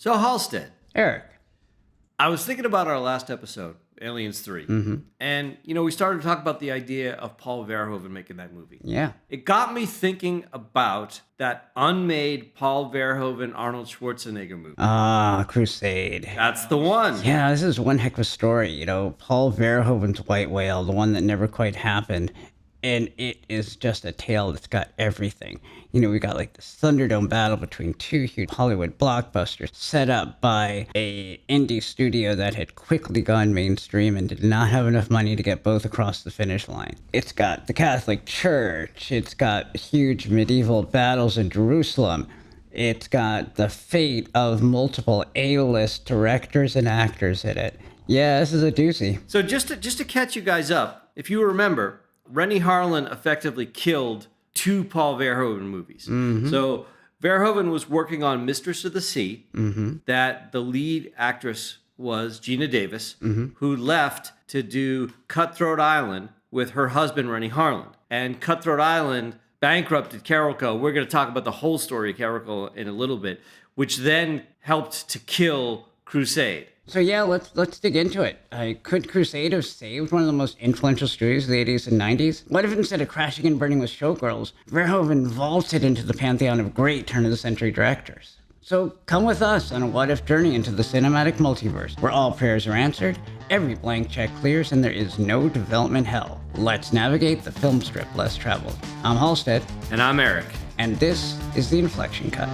So, Halstead, Eric. I was thinking about our last episode, Aliens 3. And, we started to talk about the idea of Paul Verhoeven making that movie. Yeah. It got me thinking about that unmade Paul Verhoeven Arnold Schwarzenegger movie. Crusade. That's the one. Yeah, this is one heck of a story. Paul Verhoeven's White Whale, the one that never quite happened. And it is just a tale that's got everything. We got like this Thunderdome battle between two huge Hollywood blockbusters set up by a indie studio that had quickly gone mainstream and did not have enough money to get both across the finish line. It's got the Catholic Church. It's got huge medieval battles in Jerusalem. It's got the fate of multiple A-list directors and actors in it. Yeah, this is a doozy. So just to catch you guys up, if you remember, Rennie Harlan effectively killed two Paul Verhoeven movies. So Verhoeven was working on Mistress of the Sea, that the lead actress was Gina Davis, who left to do Cutthroat Island with her husband, Rennie Harlan. And Cutthroat Island bankrupted Carolco. We're going to talk about the whole story of Carolco in a little bit, which then helped to kill Crusade. So yeah, let's dig into it. Could Crusade have saved one of the most influential studios of the 80s and 90s? What if instead of crashing and burning with showgirls, Verhoeven vaulted into the pantheon of great turn-of-the-century directors? So come with us on a what-if journey into the cinematic multiverse, where all prayers are answered, every blank check clears, and there is no development hell. Let's navigate the film strip less traveled. I'm Halstead. And I'm Eric. And this is The Inflection Cut.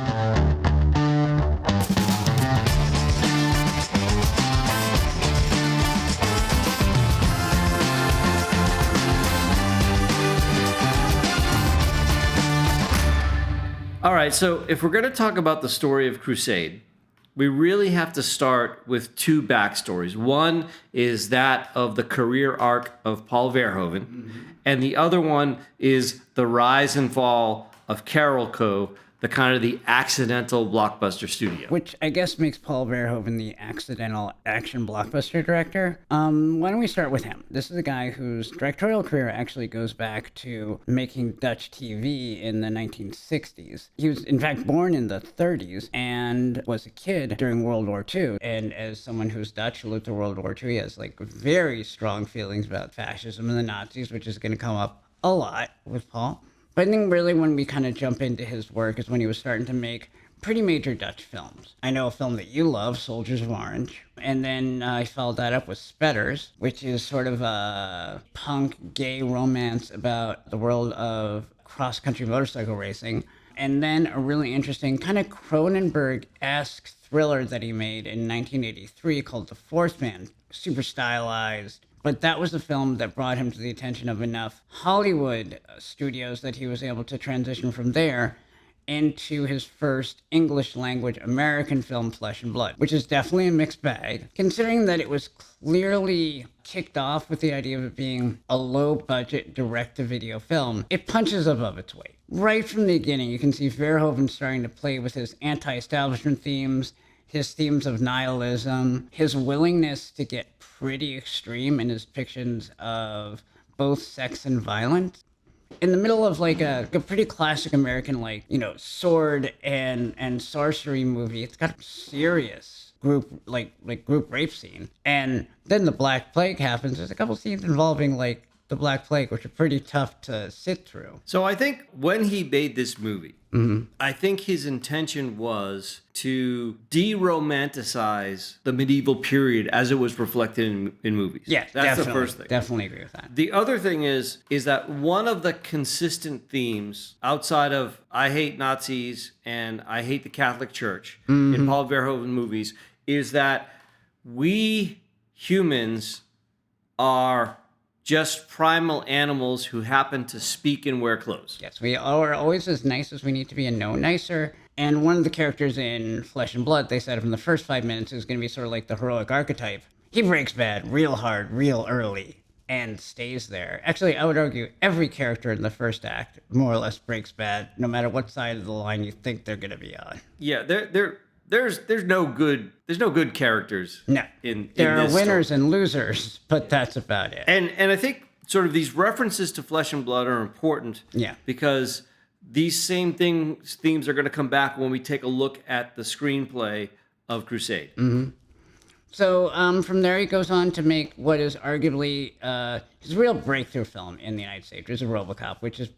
All right, so if we're going to talk about the story of Crusade, we really have to start with two backstories. One is that of the career arc of Paul Verhoeven, and the other one is the rise and fall of Carolco, the kind of the accidental blockbuster studio. Which I guess makes Paul Verhoeven the accidental action blockbuster director. Why don't we start with him? This is a guy whose directorial career actually goes back to making Dutch TV in the 1960s. He was, in fact, born in the 30s and was a kid during World War II. And as someone who's Dutch who lived through World War II, he has like very strong feelings about fascism and the Nazis, which is going to come up a lot with Paul. But I think really when we kind of jump into his work is when he was starting to make pretty major Dutch films. I know a film that you love, Soldiers of Orange. And then I followed that up with Spetters, which is sort of a punk gay romance about the world of cross-country motorcycle racing. And then a really interesting kind of Cronenberg-esque thriller that he made in 1983 called The Fourth Man, super stylized. But that was the film that brought him to the attention of enough Hollywood studios that he was able to transition from there into his first English language American film, Flesh and Blood, which is definitely a mixed bag, considering that it was clearly kicked off with the idea of it being a low-budget direct-to-video film. It punches above its weight. Right from the beginning, you can see Verhoeven starting to play with his anti-establishment themes, his themes of nihilism, his willingness to get pretty extreme in his depictions of both sex and violence. In the middle of like a pretty classic American sword and sorcery movie, it's got a serious group rape scene. And then the Black Plague happens. There's a couple scenes involving like the Black Plague, which are pretty tough to sit through. So I think when he made this movie, I think his intention was to de-romanticize the medieval period as it was reflected in movies. Yeah, that's the first thing. Definitely agree with that. The other thing is that one of the consistent themes outside of I hate Nazis and I hate the Catholic Church in Paul Verhoeven movies is that we humans are just primal animals who happen to speak and wear clothes. Yes, we are always as nice as we need to be and no nicer. And one of the characters in Flesh and Blood, they said from the first 5 minutes, is going to be sort of like the heroic archetype. He breaks bad real hard, real early, and stays there. Actually, I would argue every character in the first act more or less breaks bad, no matter what side of the line you think they're going to be on. Yeah, there's no good characters. No, there are this winners story. and losers, but that's about it. And I think sort of these references to Flesh and Blood are important. Yeah, because these same themes are going to come back when we take a look at the screenplay of Crusade. So from there, he goes on to make what is arguably his real breakthrough film in the United States, which is RoboCop, which is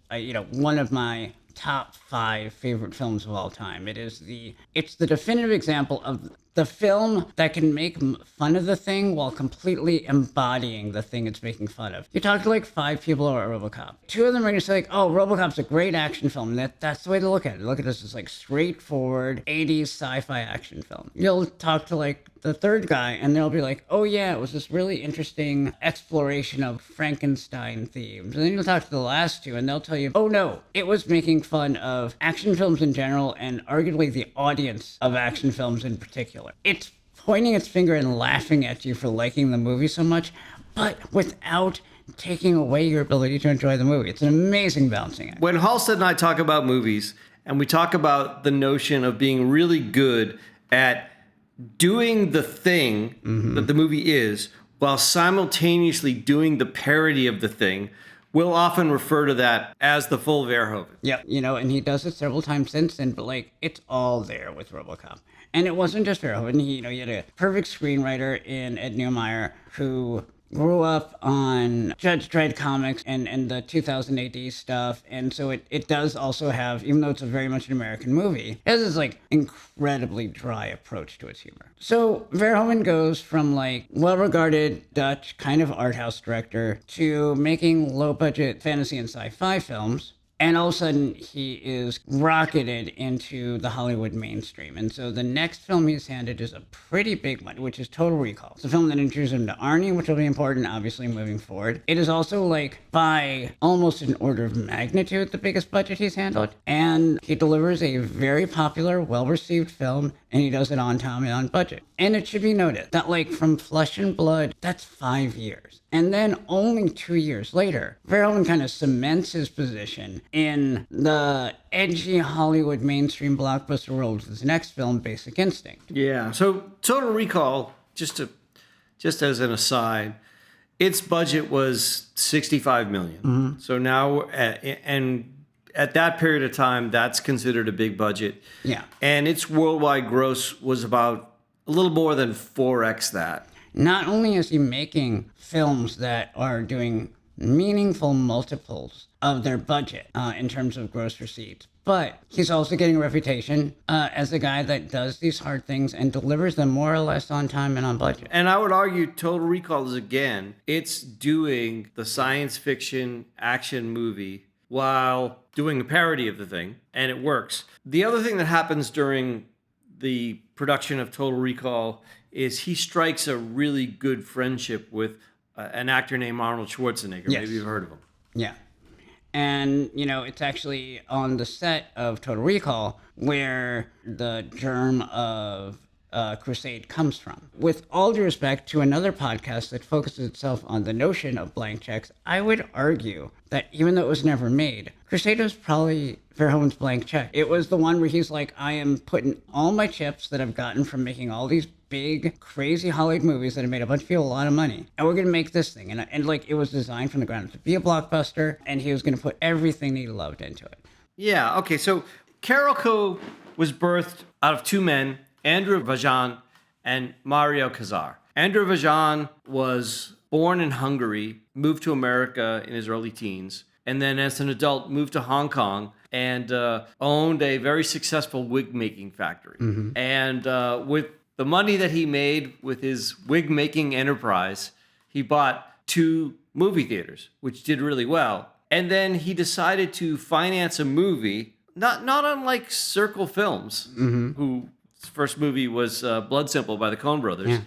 one of my top 5 favorite films of all time. It's the definitive example of the film that can make fun of the thing while completely embodying the thing it's making fun of. You talk to like 5 people about RoboCop. 2 of them are going to say like, "Oh, RoboCop's a great action film." That's the way to look at it. Look at this as like straightforward 80s sci-fi action film. You'll talk to like the third guy and they'll be like, "Oh yeah, it was this really interesting exploration of Frankenstein themes." And then you'll talk to the last 2 and they'll tell you, "Oh no, it was making fun of action films in general and arguably the audience of action films in particular." It's pointing its finger and laughing at you for liking the movie so much, but without taking away your ability to enjoy the movie. It's an amazing balancing act. When Halstead and I talk about movies, and we talk about the notion of being really good at doing the thing that the movie is, while simultaneously doing the parody of the thing, we'll often refer to that as the full Verhoven. Yep, and he does it several times since then, but like it's all there with RoboCop. And it wasn't just Verhoeven. He had a perfect screenwriter in Ed Neumeier who grew up on Judge Dredd comics and the 2000 AD stuff. And so it does also have, even though it's a very much an American movie, it has this like incredibly dry approach to its humor. So Verhoeven goes from like well-regarded Dutch kind of art house director to making low-budget fantasy and sci-fi films. And all of a sudden, he is rocketed into the Hollywood mainstream. And so the next film he's handed is a pretty big one, which is Total Recall. It's a film that introduces him to Arnie, which will be important, obviously, moving forward. It is also, like, by almost an order of magnitude, the biggest budget he's handled. And he delivers a very popular, well-received film, and he does it on time and on budget. And it should be noted that, like, from Flesh and Blood, that's 5 years. And then only 2 years later, Verhoeven kind of cements his position in the edgy Hollywood mainstream blockbuster world with his next film, Basic Instinct. Yeah. So Total Recall, just as an aside, its budget was $65 million. So now, and at that period of time, that's considered a big budget. Yeah. And its worldwide gross was about a little more than 4x that. Not only is he making films that are doing meaningful multiples of their budget in terms of gross receipts, but he's also getting a reputation as a guy that does these hard things and delivers them more or less on time and on budget. And I would argue Total Recall is, again, it's doing the science fiction action movie while doing a parody of the thing, and it works. The other thing that happens during the production of Total Recall is he strikes a really good friendship with an actor named Arnold Schwarzenegger. Yes. Maybe you've heard of him. Yeah. And, it's actually on the set of Total Recall where the germ of Crusade comes from. With all due respect to another podcast that focuses itself on the notion of blank checks, I would argue that even though it was never made, Crusade was probably Verhoeven's blank check. It was the one where he's like, I am putting all my chips that I've gotten from making all these big, crazy Hollywood movies that have made a bunch of people a lot of money, and we're going to make this thing. And like, it was designed from the ground up to be a blockbuster, and he was going to put everything he loved into it. Yeah, okay, so Carolco was birthed out of 2 men, Andrew Vajan and Mario Casar. Andrew Vajan was born in Hungary, moved to America in his early teens, and then as an adult moved to Hong Kong and owned a very successful wig-making factory. And with the money that he made with his wig-making enterprise, he bought 2 movie theaters, which did really well. And then he decided to finance a movie, not unlike Circle Films, whose first movie was Blood Simple by the Coen Brothers.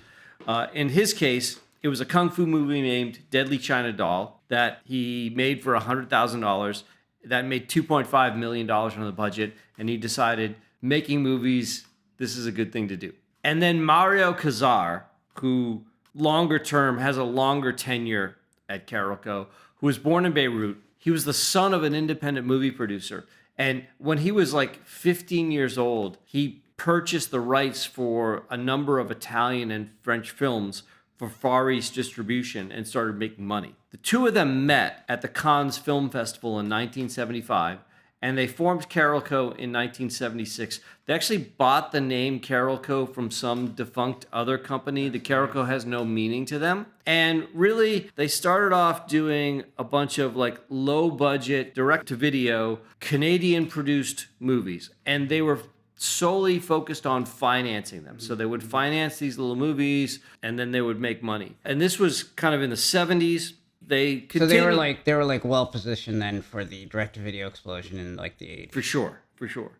Yeah. In his case, it was a kung fu movie named Deadly China Doll that he made for $100,000. That made $2.5 million on the budget, and he decided, making movies, this is a good thing to do. And then Mario Casar, who longer term has a longer tenure at Carolco, who was born in Beirut. He was the son of an independent movie producer. And when he was like 15 years old, he purchased the rights for a number of Italian and French films for Far East distribution and started making money. The 2 of them met at the Cannes Film Festival in 1975, and they formed Carolco in 1976. They actually bought the name Carolco from some defunct other company. The Carolco has no meaning to them. And really, they started off doing a bunch of like low budget, direct to video, Canadian produced movies. And they were solely focused on financing them. So they would finance these little movies and then they would make money. And this was kind of in the 70s. They continued, So they were like well positioned then for the direct to video explosion in like the 80s. For sure.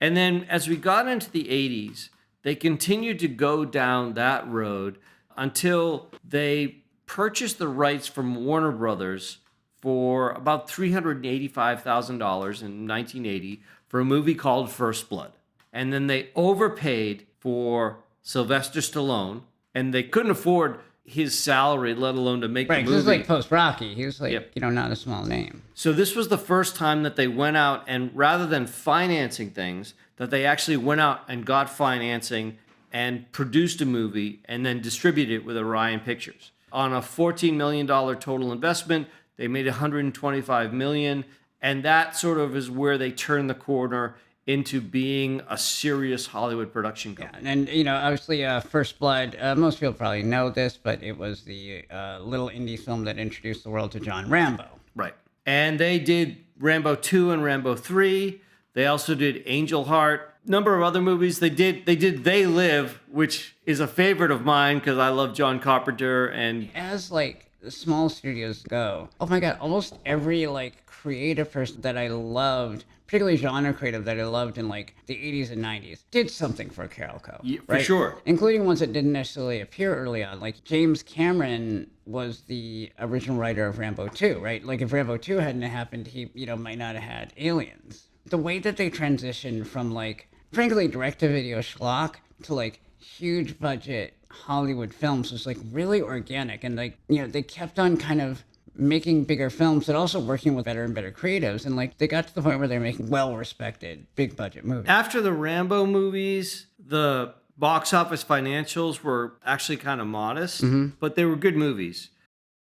And then as we got into the 80s, they continued to go down that road until they purchased the rights from Warner Brothers for about $385,000 in 1980 for a movie called First Blood. And then they overpaid for Sylvester Stallone, and they couldn't afford his salary, let alone to make the movie. Right, he was like post-Rocky. He was like, Yep. not a small name. So this was the first time that they went out and rather than financing things, that they actually went out and got financing and produced a movie and then distributed it with Orion Pictures. On a $14 million total investment, they made $125 million, and that sort of is where they turned the corner into being a serious Hollywood production company. Yeah, and obviously, First Blood. Most people probably know this, but it was the little indie film that introduced the world to John Rambo. Right. And they did Rambo 2 and Rambo 3. They also did Angel Heart. Number of other movies. They did They Live, which is a favorite of mine because I love John Carpenter. And as like the small studios go, oh my god, almost every like creative person that I loved, particularly genre creative that I loved in like the 80s and 90s, did something for Carolco. Yeah, for right? sure. Including ones that didn't necessarily appear early on. Like James Cameron was the original writer of Rambo 2, right? Like if Rambo 2 hadn't happened, he, might not have had Aliens. The way that they transitioned from like, frankly, direct-to-video schlock to like huge budget Hollywood films was like really organic. And like, they kept on kind of making bigger films, but also working with better and better creatives. And like they got to the point where they're making well-respected, big budget movies. After the Rambo movies, the box office financials were actually kind of modest, but they were good movies.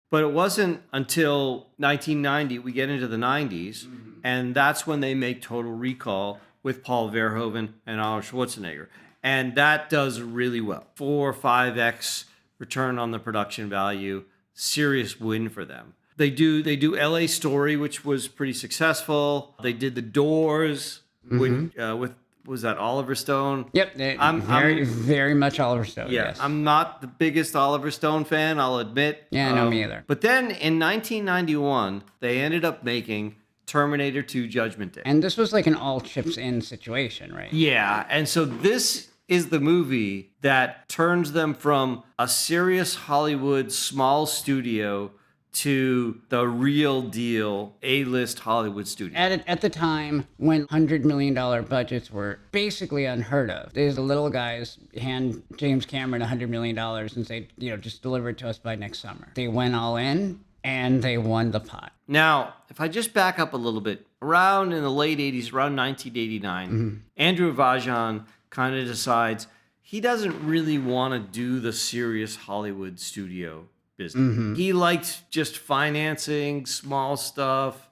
But it wasn't until 1990, we get into the 90s, and that's when they make Total Recall with Paul Verhoeven and Arnold Schwarzenegger. And that does really well. 4 or 5x return on the production value, serious win for them. They do LA Story, which was pretty successful. They did The Doors with was that Oliver Stone? Yep, I'm very much Oliver Stone. Yeah, yes. I'm not the biggest Oliver Stone fan, I'll admit. Yeah, no, me either. But then in 1991, they ended up making Terminator 2 Judgment Day. And this was like an all chips in situation, right? Yeah, and so this is the movie that turns them from a serious Hollywood small studio to the real deal A-list Hollywood studio. At the time when $100 million budgets were basically unheard of, these little guys hand James Cameron $100 million and say, just deliver it to us by next summer. They went all in and they won the pot. Now, if I just back up a little bit, around in the late 80s, around 1989, Andrew Vajan kind of decides he doesn't really want to do the serious Hollywood studio business. He liked just financing small stuff,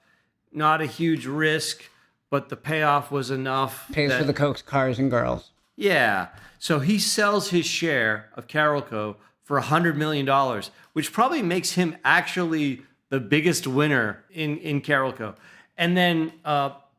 not a huge risk, but the payoff was enough. Pays for the Cokes, cars, and girls. Yeah. So he sells his share of Carolco for $100 million, which probably makes him actually the biggest winner in Carolco. And then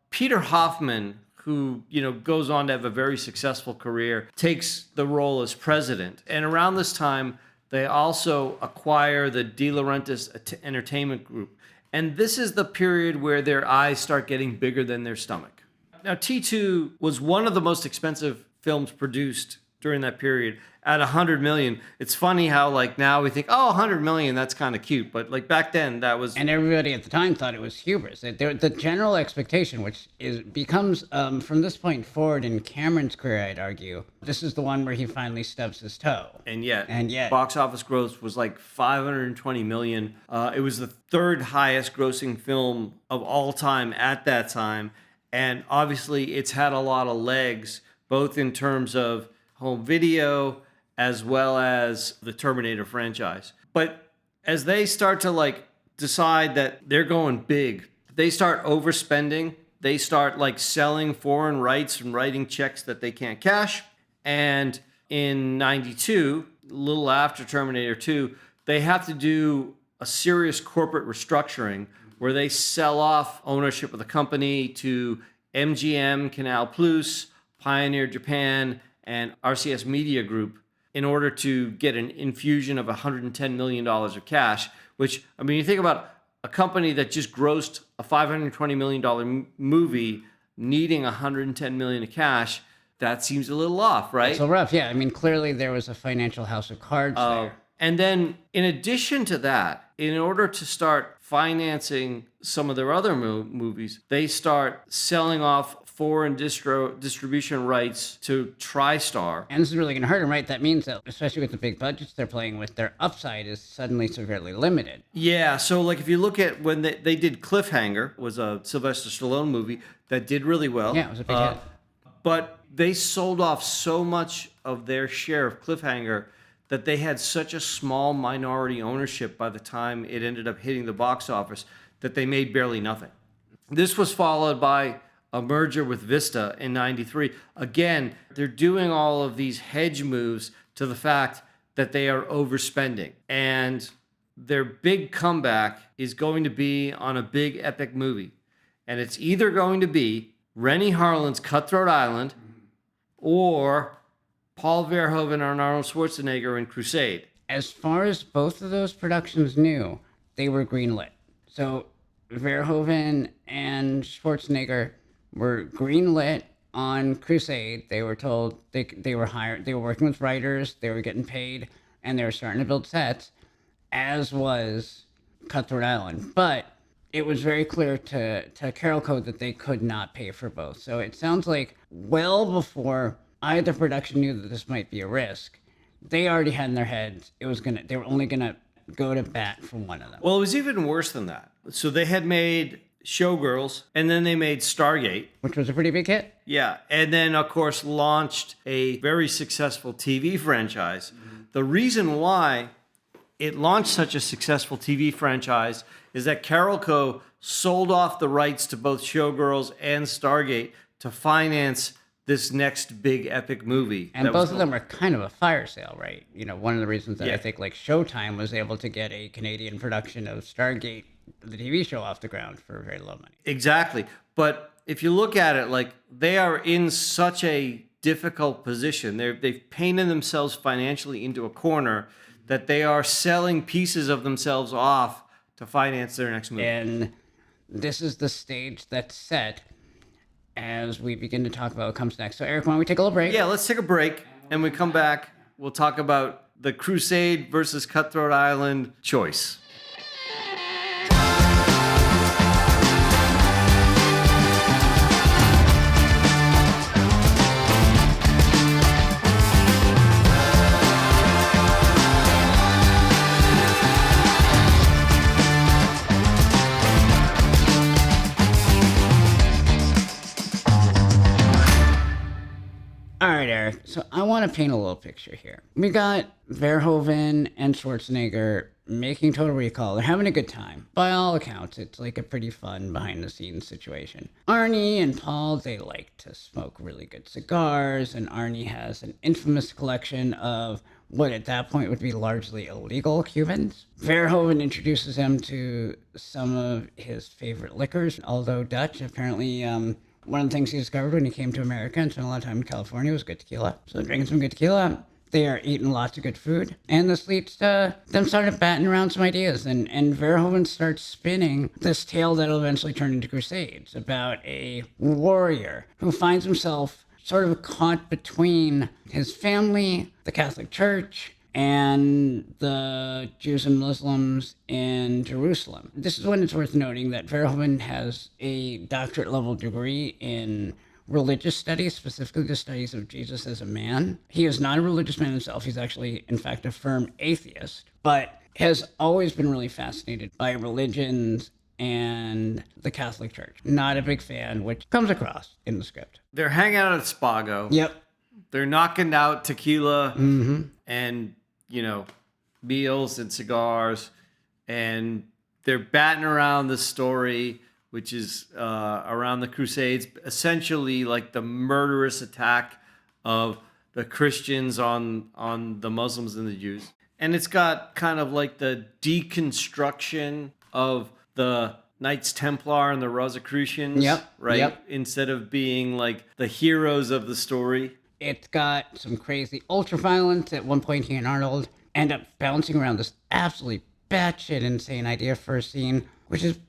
Peter Hoffman, who goes on to have a very successful career, takes the role as president. And around this time, they also acquire the De Laurentiis Entertainment Group. And this is the period where their eyes start getting bigger than their stomach. Now, T2 was one of the most expensive films produced during that period at $100 million. It's funny how now we think, oh, $100 million, that's kind of cute. But back then that was... And everybody at the time thought it was hubris. The general expectation, which becomes from this point forward in Cameron's career, I'd argue, this is the one where he finally stubs his toe. And yet, box office gross was like $520 million. It was the third highest grossing film of all time at that time. And obviously it's had a lot of legs, both in terms of home video as well as the Terminator franchise. But as they start to decide that they're going big, they start overspending. they start like selling foreign rights and writing checks that they can't cash. And in 92, a little after Terminator 2, they have to do a serious corporate restructuring where they sell off ownership of the company to MGM, Canal Plus, Pioneer Japan, and RCS Media Group in order to get an infusion of $110 million of cash, which, I mean, you think about a company that just grossed a $520 million movie needing $110 million of cash, that seems a little off, right? It's a rough, yeah. I mean, clearly there was a financial house of cards there. And then, in addition to that, in order to start financing some of their other movies, they start selling off foreign distribution rights to TriStar. And this is really going to hurt them, right? That means that, especially with the big budgets they're playing with, their upside is suddenly severely limited. Yeah, so like if you look at when they did Cliffhanger, was a Sylvester Stallone movie that did really well. Yeah, it was a big hit. But they sold off so much of their share of Cliffhanger that they had such a small minority ownership by the time it ended up hitting the box office that they made barely nothing. This was followed by a merger with Vista in 93. Again, they're doing all of these hedge moves to the fact that they are overspending. And their big comeback is going to be on a big epic movie. And it's either going to be Rennie Harlin's Cutthroat Island or Paul Verhoeven and Arnold Schwarzenegger in Crusade. As far as both of those productions knew, they were greenlit. So Verhoeven and Schwarzenegger were greenlit on Crusade. They were told they were hired, they were working with writers, they were getting paid, and they were starting to build sets, as was Cutthroat Island. But it was very clear to Carol Code that they could not pay for both. So it sounds like well before either production knew that this might be a risk, they already had in their heads they were only gonna go to bat for one of them. Well, it was even worse than that. So they had made Showgirls, and then they made Stargate, Which was a pretty big hit. Yeah, and then of course launched a very successful TV franchise. The reason why it launched such a successful TV franchise is that Carol Co. sold off the rights to both Showgirls and Stargate to finance this next big epic movie. And both of them were kind of a fire sale, right? You know, one of the reasons that I think like Showtime was able to get a Canadian production of Stargate, the TV show, off the ground for very low money. Exactly. But if you look at it, like they are in such a difficult position. They've painted themselves financially into a corner that they are selling pieces of themselves off to finance their next movie. And this is the stage that's set as we begin to talk about what comes next. So, Eric, why don't we take a little break? Yeah, let's take a break, and we come back. We'll talk about the Crusade versus Cutthroat Island choice. All right, Eric. So I want to paint a little picture here. We got Verhoeven and Schwarzenegger making Total Recall. They're having a good time. By all accounts, it's like a pretty fun behind-the-scenes situation. Arnie and Paul, they like to smoke really good cigars, and Arnie has an infamous collection of what at that point would be largely illegal Cubans. Verhoeven introduces them to some of his favorite liquors, although Dutch. Apparently, one of the things he discovered when he came to America and spent a lot of time in California was good tequila. So drinking some good tequila, they are eating lots of good food. And this leads to them starting batting around some ideas. And Verhoeven starts spinning this tale that'll eventually turn into Crusades about a warrior who finds himself sort of caught between his family, the Catholic Church, and the Jews and Muslims in Jerusalem. This is when it's worth noting that Verhoeven has a doctorate level degree in religious studies, specifically the studies of Jesus as a man. He is not a religious man himself. He's actually, in fact, a firm atheist, but has always been really fascinated by religions and the Catholic Church. Not a big fan, which comes across in the script. They're hanging out at Spago. Yep. They're knocking out tequila and, you know, meals and cigars. And they're batting around the story which is around the Crusades, essentially like the murderous attack of the Christians on the Muslims and the Jews. And it's got kind of like the deconstruction of the Knights Templar and the Rosicrucians. Yep. Right? Yep. Instead of being like the heroes of the story. It's got some crazy ultra-violence. At one point, he and Arnold end up bouncing around this absolutely batshit insane idea for a scene, which is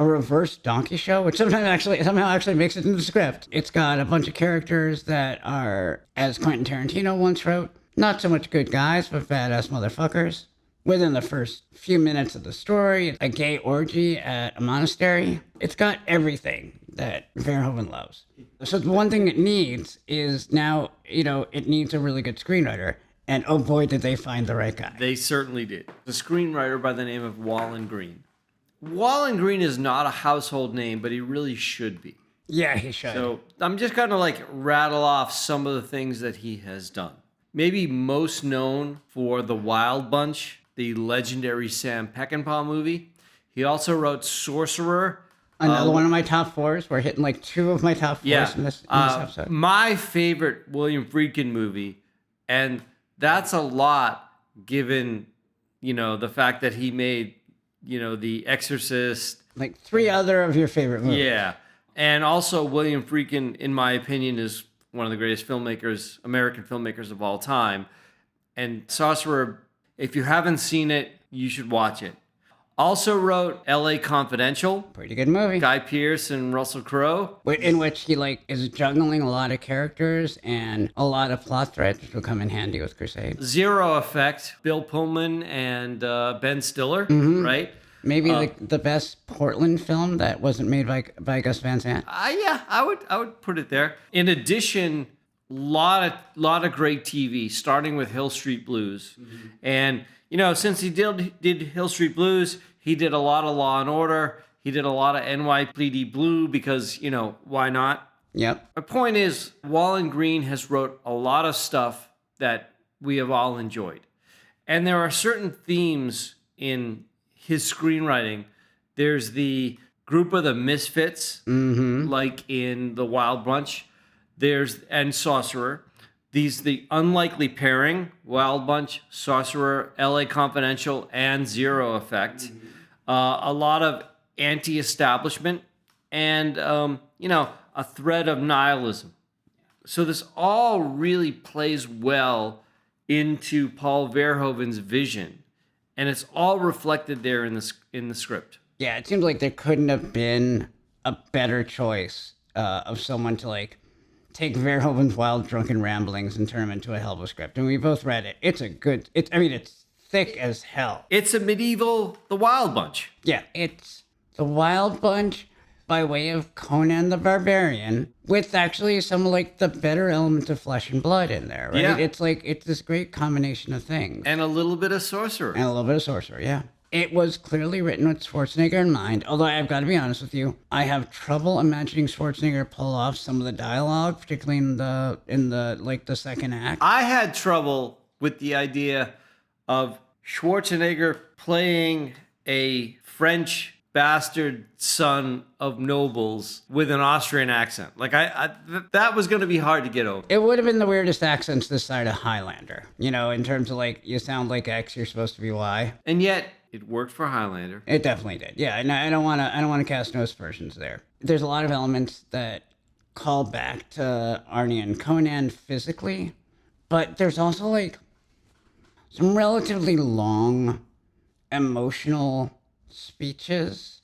a reverse donkey show, which somehow actually makes it in the script. It's got a bunch of characters that are, as Quentin Tarantino once wrote, not so much good guys, but badass motherfuckers. Within the first few minutes of the story, a gay orgy at a monastery. It's got everything that Verhoeven loves. So the one thing it needs is now, it needs a really good screenwriter. And oh boy, did they find the right guy. They certainly did. The screenwriter by the name of Wallen Green. Wallen Green is not a household name, but he really should be. Yeah, he should. So I'm just going to like rattle off some of the things that he has done. Maybe most known for The Wild Bunch, the legendary Sam Peckinpah movie. He also wrote Sorcerer. Another one of my top fours. We're hitting like two of my top fours in this episode. My favorite William Friedkin movie, and that's a lot given, the fact that he made, The Exorcist. Like three other of your favorite movies. Yeah. And also William Friedkin, in my opinion, is one of the greatest filmmakers, American filmmakers of all time. And Sorcerer, if you haven't seen it, you should watch it. Also wrote L.A. Confidential. Pretty good movie. Guy Pearce and Russell Crowe. In which he is juggling a lot of characters and a lot of plot threads, which will come in handy with Crusade. Zero Effect. Bill Pullman and Ben Stiller, right? Maybe the best Portland film that wasn't made by Gus Van Sant. Yeah, I would put it there. In addition, lot of great TV, starting with Hill Street Blues. And since he did Hill Street Blues, he did a lot of Law and Order. He did a lot of NYPD Blue because, why not? Yep. My point is, Wallen Green has wrote a lot of stuff that we have all enjoyed. And there are certain themes in his screenwriting. There's the group of the misfits, like in The Wild Bunch. And Sorcerer. The unlikely pairing, Wild Bunch, Sorcerer, L.A. Confidential, and Zero Effect. A lot of anti-establishment and, a thread of nihilism. So this all really plays well into Paul Verhoeven's vision. And it's all reflected there in the script. Yeah, it seems like there couldn't have been a better choice of someone to take Verhoeven's wild drunken ramblings and turn them into a hell of a script. And we both read it. It's thick as hell. It's a medieval The Wild Bunch. Yeah, it's The Wild Bunch by way of Conan the Barbarian, with actually some the better elements of flesh and blood in there, right? Yeah. It's this great combination of things. And a little bit of Sorcerer. Yeah. It was clearly written with Schwarzenegger in mind, although I've got to be honest with you, I have trouble imagining Schwarzenegger pull off some of the dialogue, particularly in the second act. I had trouble with the idea of Schwarzenegger playing a French bastard son of nobles with an Austrian accent. That was going to be hard to get over. It would have been the weirdest accents this side of Highlander, in terms of you sound like X, you're supposed to be Y. And yet it worked for Highlander. It definitely did. Yeah, and I don't want to cast no aspersions there. There's a lot of elements that call back to Arnie and Conan physically, but there's also some relatively long emotional speeches,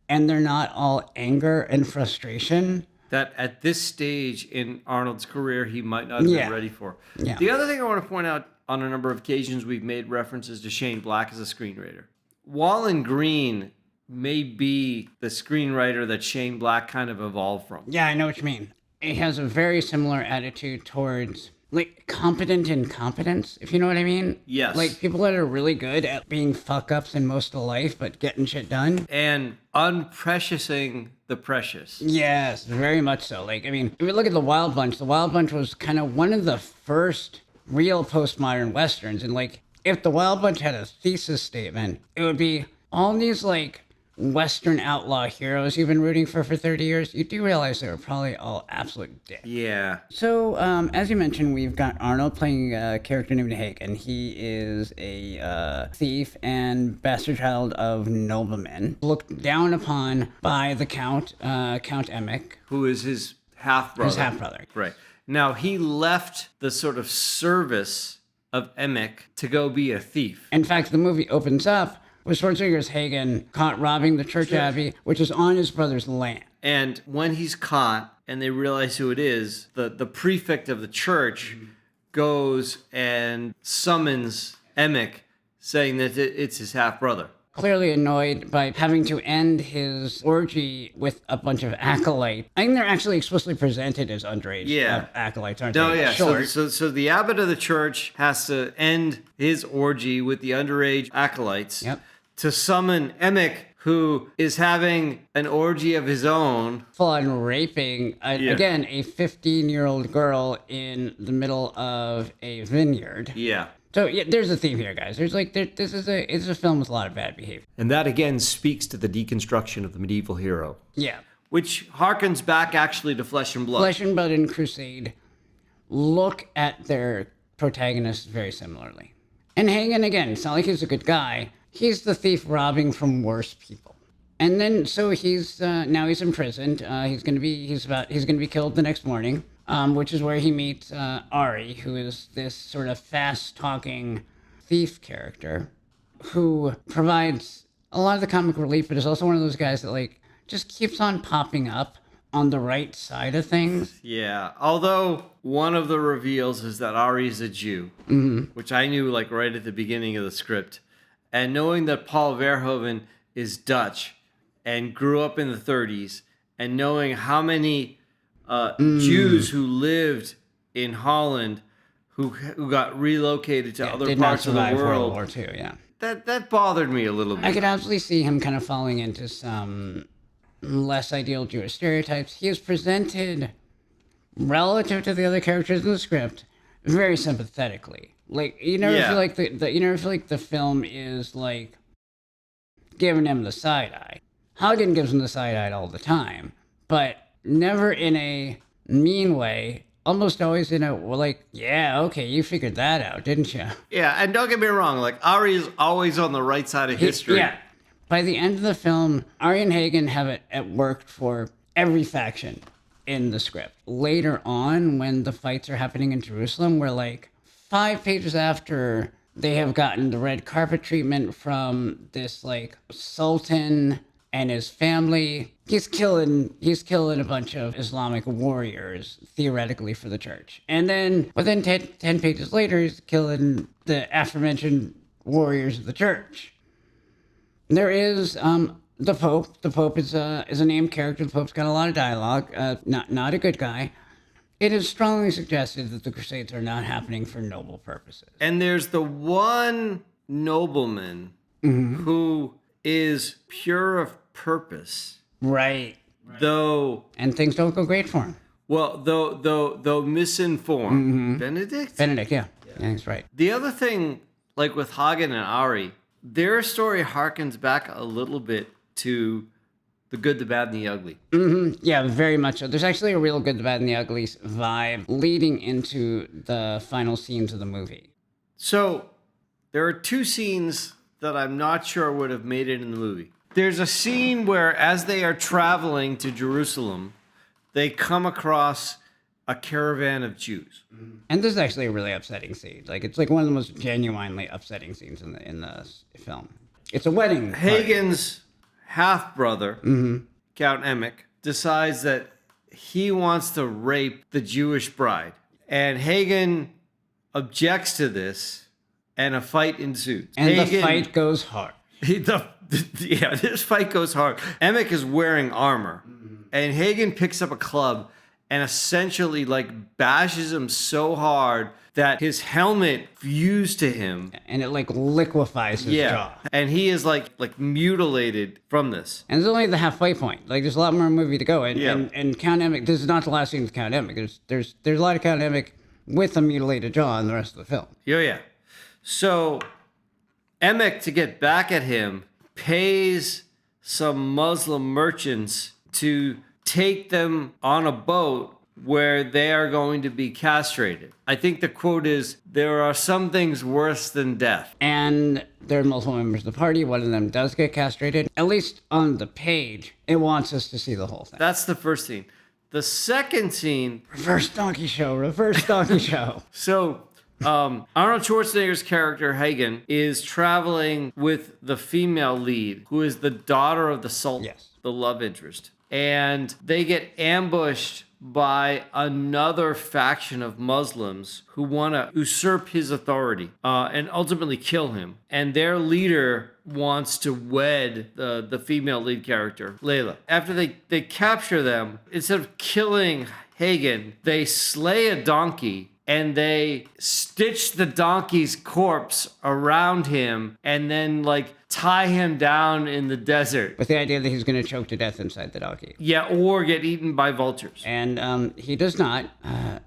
and they're not all anger and frustration. That at this stage in Arnold's career, he might not have been ready for. Yeah. The other thing I want to point out, on a number of occasions, we've made references to Shane Black as a screenwriter. Wallen Green may be the screenwriter that Shane Black kind of evolved from. Yeah, I know what you mean. He has a very similar attitude towards competent incompetence, if you know what I mean. Yes. People that are really good at being fuck-ups in most of life, but getting shit done. And unpreciousing the precious. Yes, very much so. If you look at The Wild Bunch was kind of one of the first real postmodern Westerns. And if The Wild Bunch had a thesis statement, it would be all these Western outlaw heroes you've been rooting for 30 years, you do realize they were probably all absolute dicks. Yeah. So, as you mentioned, we've got Arnold playing a character named Hagen. He is a thief and bastard child of noblemen, looked down upon by the Count, Count Emmett. Who is his half-brother. His half-brother. Right. Now, he left the sort of service of Emmett to go be a thief. In fact, the movie opens up with Schwarzenegger's Hagen caught robbing the church abbey, which is on his brother's land. And when he's caught and they realize who it is, the prefect of the church goes and summons Emmett, saying that it's his half-brother. Clearly annoyed by having to end his orgy with a bunch of acolytes. I think they're actually explicitly presented as underage acolytes, aren't they? No, yeah. Short. So the abbot of the church has to end his orgy with the underage acolytes to summon Emmett, who is having an orgy of his own. Full-on raping, again, a 15-year-old girl in the middle of a vineyard. Yeah. So yeah, there's a theme here, guys. It's a film with a lot of bad behavior. And that again speaks to the deconstruction of the medieval hero. Yeah. Which harkens back actually to Flesh and Blood. Flesh and Blood and Crusade look at their protagonists very similarly. And Hagen, again, it's not like he's a good guy. He's the thief robbing from worse people. And then, so he's now he's imprisoned. He's gonna be killed the next morning. Which is where he meets Ari, who is this sort of fast-talking thief character who provides a lot of the comic relief, but is also one of those guys that, like, just keeps on popping up on the right side of things. Yeah, although one of the reveals is that Ari is a Jew, which I knew, like, right at the beginning of the script. And knowing that Paul Verhoven is Dutch and grew up in the 30s, and knowing how many Jews who lived in Holland who got relocated to other parts of the world. World War II, yeah. That bothered me a little bit. I could absolutely see him kind of falling into some less ideal Jewish stereotypes. He is presented, relative to the other characters in the script, very sympathetically. Like, you never feel like the film is like giving him the side eye. Hagen gives him the side eye all the time, but never in a mean way, almost always in a, well, like, yeah, okay, you figured that out, didn't you? Yeah, and don't get me wrong, like, Ari is always on the right side of history. Yeah. By the end of the film, Ari and Hagen have it worked for every faction in the script. Later on, when the fights are happening in Jerusalem, we're like 5 pages after they have gotten the red carpet treatment from this, like, sultan and his family. He's killing a bunch of Islamic warriors, theoretically, for the church. And then, within 10 pages later, he's killing the aforementioned warriors of the church. There is the Pope. The Pope is a named character. The Pope's got a lot of dialogue. Not a good guy. It is strongly suggested that the Crusades are not happening for noble purposes. And there's the one nobleman who is pure of purpose. Right. Though... And things don't go great for him. Well, though misinformed. Benedict? Benedict, yeah. Yeah, that's right. The other thing, like with Hagen and Ari, their story harkens back a little bit to The Good, the Bad, and the Ugly. Yeah, very much so. There's actually a real Good, the Bad, and the Ugly vibe leading into the final scenes of the movie. So, there are 2 scenes that I'm not sure would have made it in the movie. There's a scene where, as they are traveling to Jerusalem, they come across a caravan of Jews. And this is actually a really upsetting scene. Like, it's like one of the most genuinely upsetting scenes in the film. It's a wedding party. Hagen's half-brother, Count Emmett, decides that he wants to rape the Jewish bride. And Hagen objects to this, and a fight ensues. And the fight goes hard. This fight goes hard. Emmett is wearing armor, and Hagen picks up a club and essentially, like, bashes him so hard that his helmet fused to him. And it, like, liquefies his jaw. And he is, like mutilated from this. And it's only the halfway point. Like, there's a lot more movie to go. And Count Emmett, this is not the last scene with Count Emmett. There's a lot of Count Emmett with a mutilated jaw in the rest of the film. Yeah. So, Emmett, to get back at him, pays some Muslim merchants to take them on a boat where they are going to be castrated. I think the quote is, "There are some things worse than death." And there are multiple members of the party. One of them does get castrated. At least on the page, it wants us to see the whole thing. That's the first scene. The second scene... Reverse donkey show, reverse donkey show. So, Arnold Schwarzenegger's character, Hagen, is traveling with the female lead, who is the daughter of the Sultan, Yes. the love interest. And they get ambushed by another faction of Muslims who want to usurp his authority and ultimately kill him. And their leader wants to wed the female lead character, Layla. After they capture them, instead of killing Hagen, they slay a donkey and they stitch the donkey's corpse around him and then tie him down in the desert. With the idea that he's going to choke to death inside the donkey. Yeah, or get eaten by vultures. And he does not.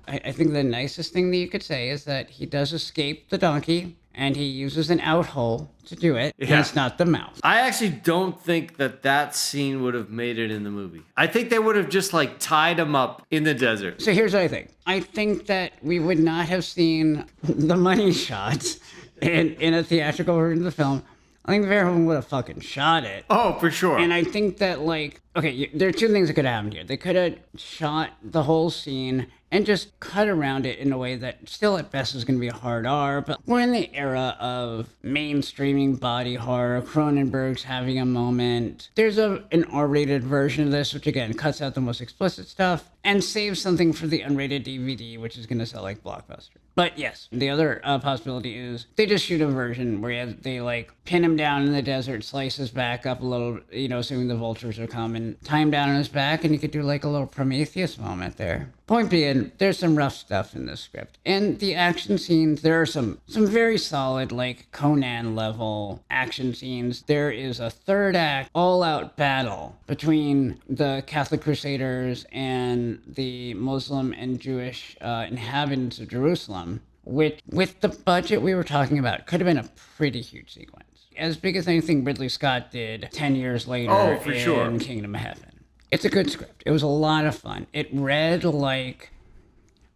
I think the nicest thing that you could say is that he does escape the donkey, and he uses an out hole to do it, and it's not the mouth. I actually don't think that scene would have made it in the movie. I think they would have just tied him up in the desert. So here's what I think. I think that we would not have seen the money shots in a theatrical version of the film. I think Verhoeven would have fucking shot it. Oh, for sure. And I think that, there are two things that could have happened here. They could have shot the whole scene and just cut around it in a way that still at best is going to be a hard R, but we're in the era of mainstreaming body horror. Cronenberg's having a moment. There's an R-rated version of this, which again cuts out the most explicit stuff and saves something for the unrated DVD, which is going to sell like Blockbuster. But yes, the other possibility is they just shoot a version where they pin him down in the desert, slice his back up a little, assuming the vultures are coming, tie him down on his back, and you could do a little Prometheus moment there. Point being, there's some rough stuff in this script. And the action scenes, there are some very solid, Conan level action scenes. There is a third act, all-out battle between the Catholic Crusaders and the Muslim and Jewish inhabitants of Jerusalem, which, with the budget we were talking about, could have been a pretty huge sequence. As big as anything Ridley Scott did 10 years later in Kingdom of Heaven. It's a good script. It was a lot of fun. It read like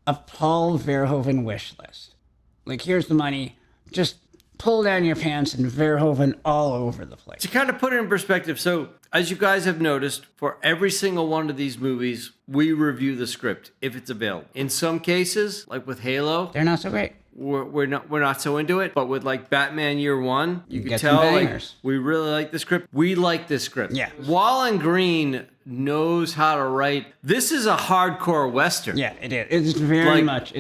a Paul Verhoeven wish list. Here's the money. Just pull down your pants and Verhoeven all over the place. To kind of put it in perspective, so as you guys have noticed, for every single one of these movies, we review the script if it's available. In some cases, like with Halo, they're not so great. We're not so into it, but with Batman Year One, you can tell we really like the script. We like this script. Yeah. Wallen Green knows how to write. This is a hardcore Western. Yeah, it is. It's very much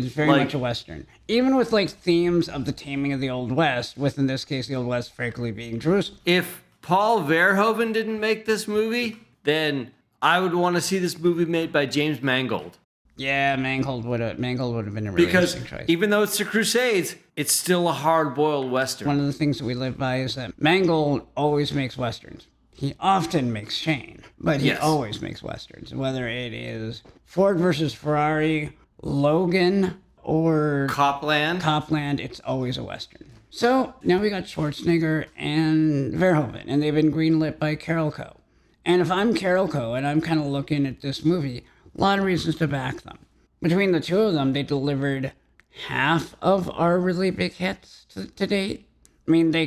a Western. Even with themes of the taming of the Old West, with in this case the Old West frankly being Jerusalem. If Paul Verhoeven didn't make this movie, then I would want to see this movie made by James Mangold. Yeah, Mangold would have been a really interesting choice. Even though it's the Crusades, it's still a hard-boiled Western. One of the things that we live by is that Mangold always makes Westerns. He often makes Shane, but he always makes Westerns. Whether it is Ford versus Ferrari, Logan, or Copland, it's always a Western. So now we got Schwarzenegger and Verhoeven, and they've been greenlit by Carol Co. And if I'm Carol Co. and I'm kind of looking at this movie, a lot of reasons to back them. Between the two of them, they delivered half of our really big hits to date. I mean, they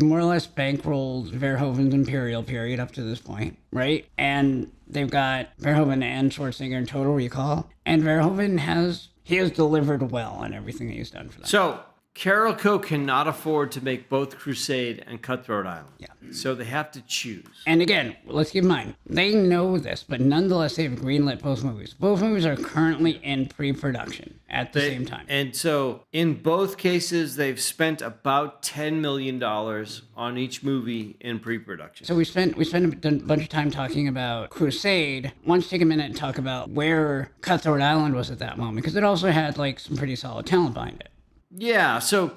more or less bankrolled Verhoeven's Imperial period up to this point, right? And they've got Verhoeven and Schwarzenegger in Total Recall. And Verhoeven has delivered well on everything that he's done for them. So, Carol Co. cannot afford to make both Crusade and Cutthroat Island. Yeah. So they have to choose. And again, let's keep in mind, they know this, but nonetheless, they've greenlit both movies. Both movies are currently in pre-production at the same time. And so, in both cases, they've spent about $10 million on each movie in pre-production. So we spent a bunch of time talking about Crusade. Why don't you take a minute and talk about where Cutthroat Island was at that moment? Because it also had some pretty solid talent behind it. Yeah, so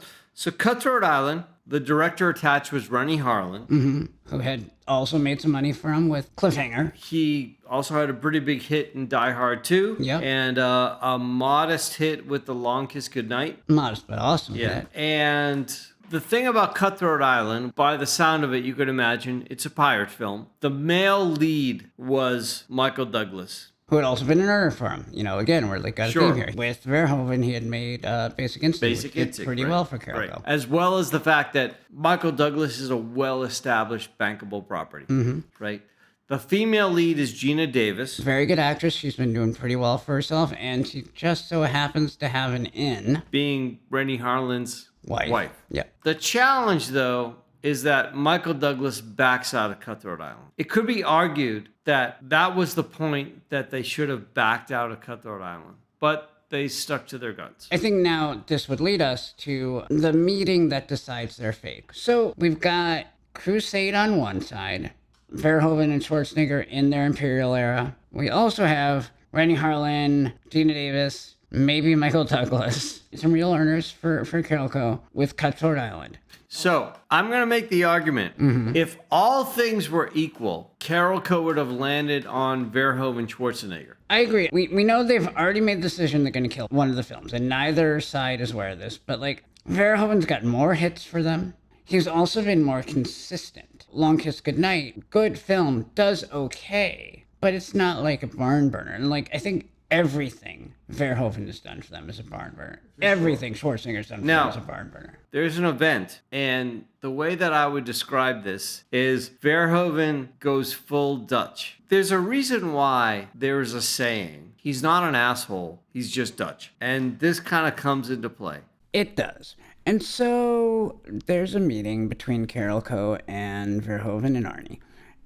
Cutthroat Island, the director attached was Rennie Harlan. Who had also made some money for him with Cliffhanger. He also had a pretty big hit in Die Hard 2. Yeah. And a modest hit with The Long Kiss Goodnight. Modest, but awesome. Yeah. Hit. And The thing about Cutthroat Island, by the sound of it, you could imagine it's a pirate film. The male lead was Michael Douglas. Who had also been an earner for him. Again, we're like got a theme here. With Verhoeven, he had made Basic Instinct, which did pretty well for Carolco. Right. As well as the fact that Michael Douglas is a well-established bankable property, right? The female lead is Gina Davis. Very good actress. She's been doing pretty well for herself, and she just so happens to have an in. Being Rennie Harlin's wife. Yeah. The challenge, though, is that Michael Douglas backs out of Cutthroat Island. It could be argued that that was the point that they should have backed out of Cutthroat Island, but they stuck to their guns. I think now this would lead us to the meeting that decides their fate. So we've got Crusade on one side, Verhoeven and Schwarzenegger in their Imperial era. We also have Rennie Harlin, Gina Davis, maybe Michael Douglas, some real earners for Carolco with Cutthroat Island. So I'm going to make the argument. If all things were equal, Carolco would have landed on Verhoeven Schwarzenegger. I agree. We know they've already made the decision they're going to kill one of the films, and neither side is aware of this. But Verhoeven's got more hits for them. He's also been more consistent. Long Kiss Goodnight, good film, does okay, but it's not like a barn burner. And I think everything Verhoeven has done for them is a barn burner. Everything Schwarzenegger's done for them is a barn burner. There's an event, and the way that I would describe this is Verhoeven goes full Dutch. There's a reason why there is a saying, he's not an asshole, he's just Dutch. And this kind of comes into play. It does. And so there's a meeting between Carolco and Verhoeven and Arnie.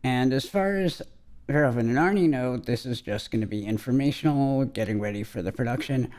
And as far as Verhoeven and Arnie know, this is just going to be informational, getting ready for the production.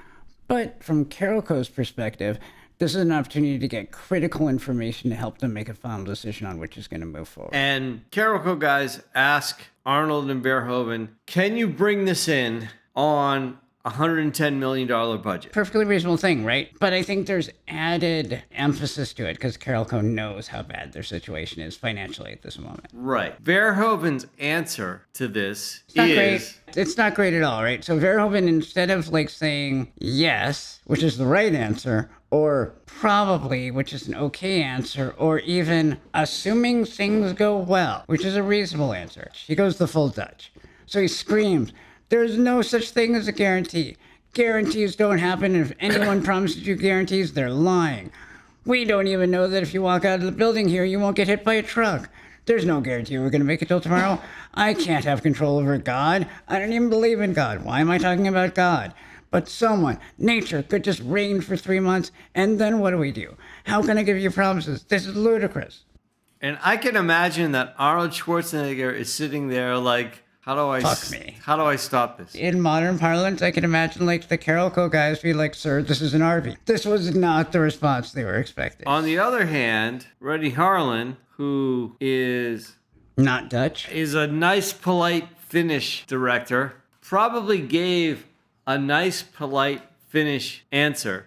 But from Carolco's perspective, this is an opportunity to get critical information to help them make a final decision on which is going to move forward. And Carolco guys ask Arnold and Verhoeven, can you bring this in on $110 million budget? Perfectly reasonable thing, right? But I think there's added emphasis to it because Carolco knows how bad their situation is financially at this moment. Right. Verhoeven's answer to this Great. It's not great at all, right? So Verhoeven, instead of saying yes, which is the right answer, or probably, which is an okay answer, or even assuming things go well, which is a reasonable answer, he goes the full Dutch. So he screams, there's no such thing as a guarantee. Guarantees don't happen, and if anyone promises you guarantees, they're lying. We don't even know that if you walk out of the building here, you won't get hit by a truck. There's no guarantee we're going to make it till tomorrow. I can't have control over God. I don't even believe in God. Why am I talking about God? But someone, nature, could just rain for 3 months, and then what do we do? How can I give you promises? This is ludicrous. And I can imagine that Arnold Schwarzenegger is sitting there how do I stop this? In modern parlance, I can imagine the Carolco guys be sir, this is an RV. This was not the response they were expecting. On the other hand, Rennie Harlin, who is not Dutch, is a nice, polite Finnish director, probably gave a nice, polite Finnish answer.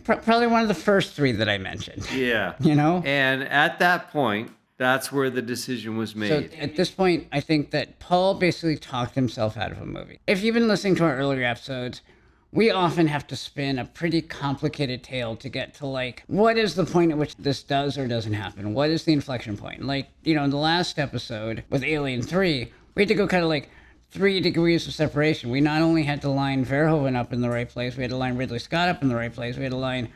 Probably one of the first three that I mentioned. Yeah. And at that point, that's where the decision was made. So at this point, I think that Paul basically talked himself out of a movie. If you've been listening to our earlier episodes, we often have to spin a pretty complicated tale to get to what is the point at which this does or doesn't happen? What is the inflection point? In the last episode with Alien 3, we had to go kind of 3 degrees of separation. We not only had to line Verhoeven up in the right place, we had to line Ridley Scott up in the right place, we had to line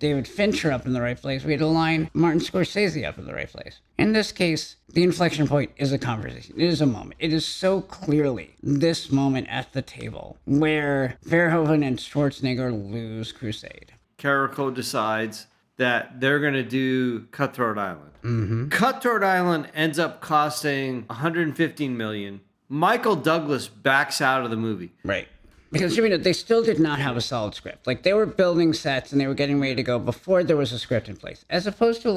David Fincher up in the right place, we had to line Martin Scorsese up in the right place. In this case, the inflection point is a conversation. It is a moment. It is so clearly this moment at the table where Verhoeven and Schwarzenegger lose Crusade. Carolco decides that they're going to do Cutthroat Island. Cutthroat Island ends up costing $115 million. Michael Douglas backs out of the movie. Right. Because they still did not have a solid script. They were building sets and they were getting ready to go before there was a script in place. As opposed to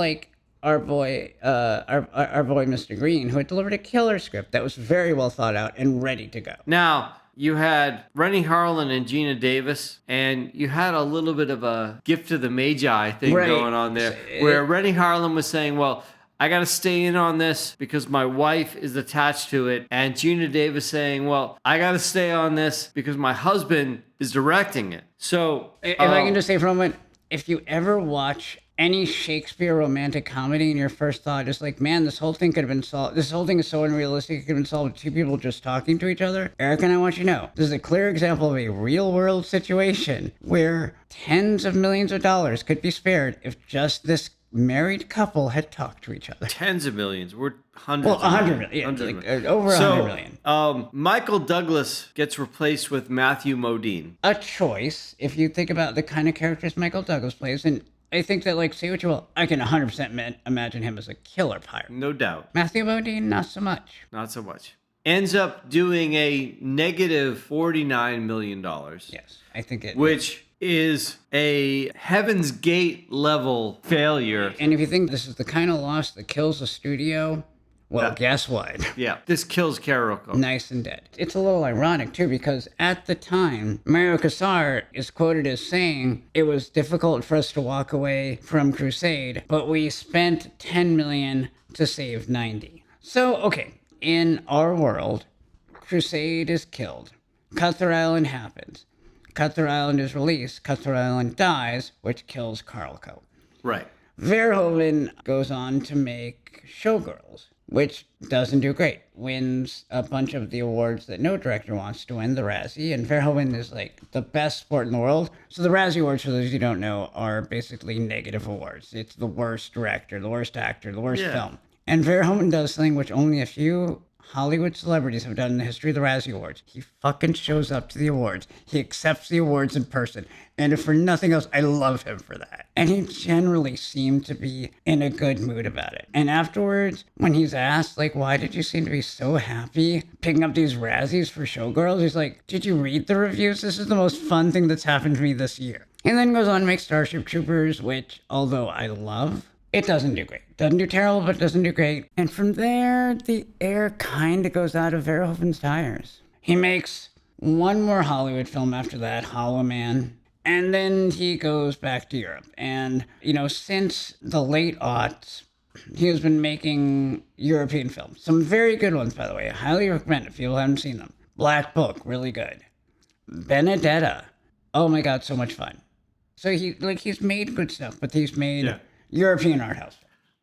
our boy Mr. Green, who had delivered a killer script that was very well thought out and ready to go. Now, you had Rennie Harlin and Gina Davis, and you had a little bit of a gift of the Magi thing going on there, where Rennie Harlin was saying, well, I got to stay in on this because my wife is attached to it. And Gina Davis saying, well, I got to stay on this because my husband is directing it. So if I can just say for a moment, if you ever watch any Shakespeare romantic comedy and your first thought is like, man, this whole thing could have been solved. This whole thing is so unrealistic. It could have been solved with two people just talking to each other. Eric and I want you to know, this is a clear example of a real world situation where tens of millions of dollars could be spared if just this married couple had talked to each other. Tens of millions. We're hundreds. Well, 100 million. Yeah, over 100 million. Michael Douglas gets replaced with Matthew Modine. A choice, if you think about the kind of characters Michael Douglas plays, and I think that, like, say what you will, I can 100% imagine him as a killer pirate. No doubt. Matthew Modine, not so much. Not so much. Ends up doing a negative $49 million. Yes, I think it. Which is a Heaven's Gate level failure. And if you think this is the kind of loss that kills a studio, well, guess what? Yeah, this kills Karoko. Nice and dead. It's a little ironic, too, because at the time, Mario Casar is quoted as saying, it was difficult for us to walk away from Crusade, but we spent $10 million to save 90. So, okay, in our world, Crusade is killed. Cutthroat Island happens. Cutthroat Island is released. Cutthroat Island dies, which kills Karoko. Right. Verhoven goes on to make Showgirls, which doesn't do great. Wins a bunch of the awards that no director wants to win, the Razzie, and Verhoven is like the best sport in the world. So the Razzie Awards, for those who don't know, are basically negative awards. It's the worst director, the worst actor, the worst film. And Verhoven does something which only a few Hollywood celebrities have done in the history of the Razzie Awards. He fucking shows up to the awards. He accepts the awards in person. And if for nothing else, I love him for that. And he generally seemed to be in a good mood about it. And afterwards, when he's asked, like, why did you seem to be so happy picking up these Razzies for Showgirls? He's like, did you read the reviews? This is the most fun thing that's happened to me this year. And then goes on to make Starship Troopers, which, although I love, it doesn't do great. Doesn't do terrible, but doesn't do great. And from there, the air kind of goes out of Verhoeven's tires. He makes one more Hollywood film after that, Hollow Man. And then he goes back to Europe. And, you know, since the late aughts, he has been making European films. Some very good ones, by the way. I highly recommend if people haven't seen them. Black Book, really good. Benedetta. Oh my God, so much fun. So he's made good stuff, but he's made European art house.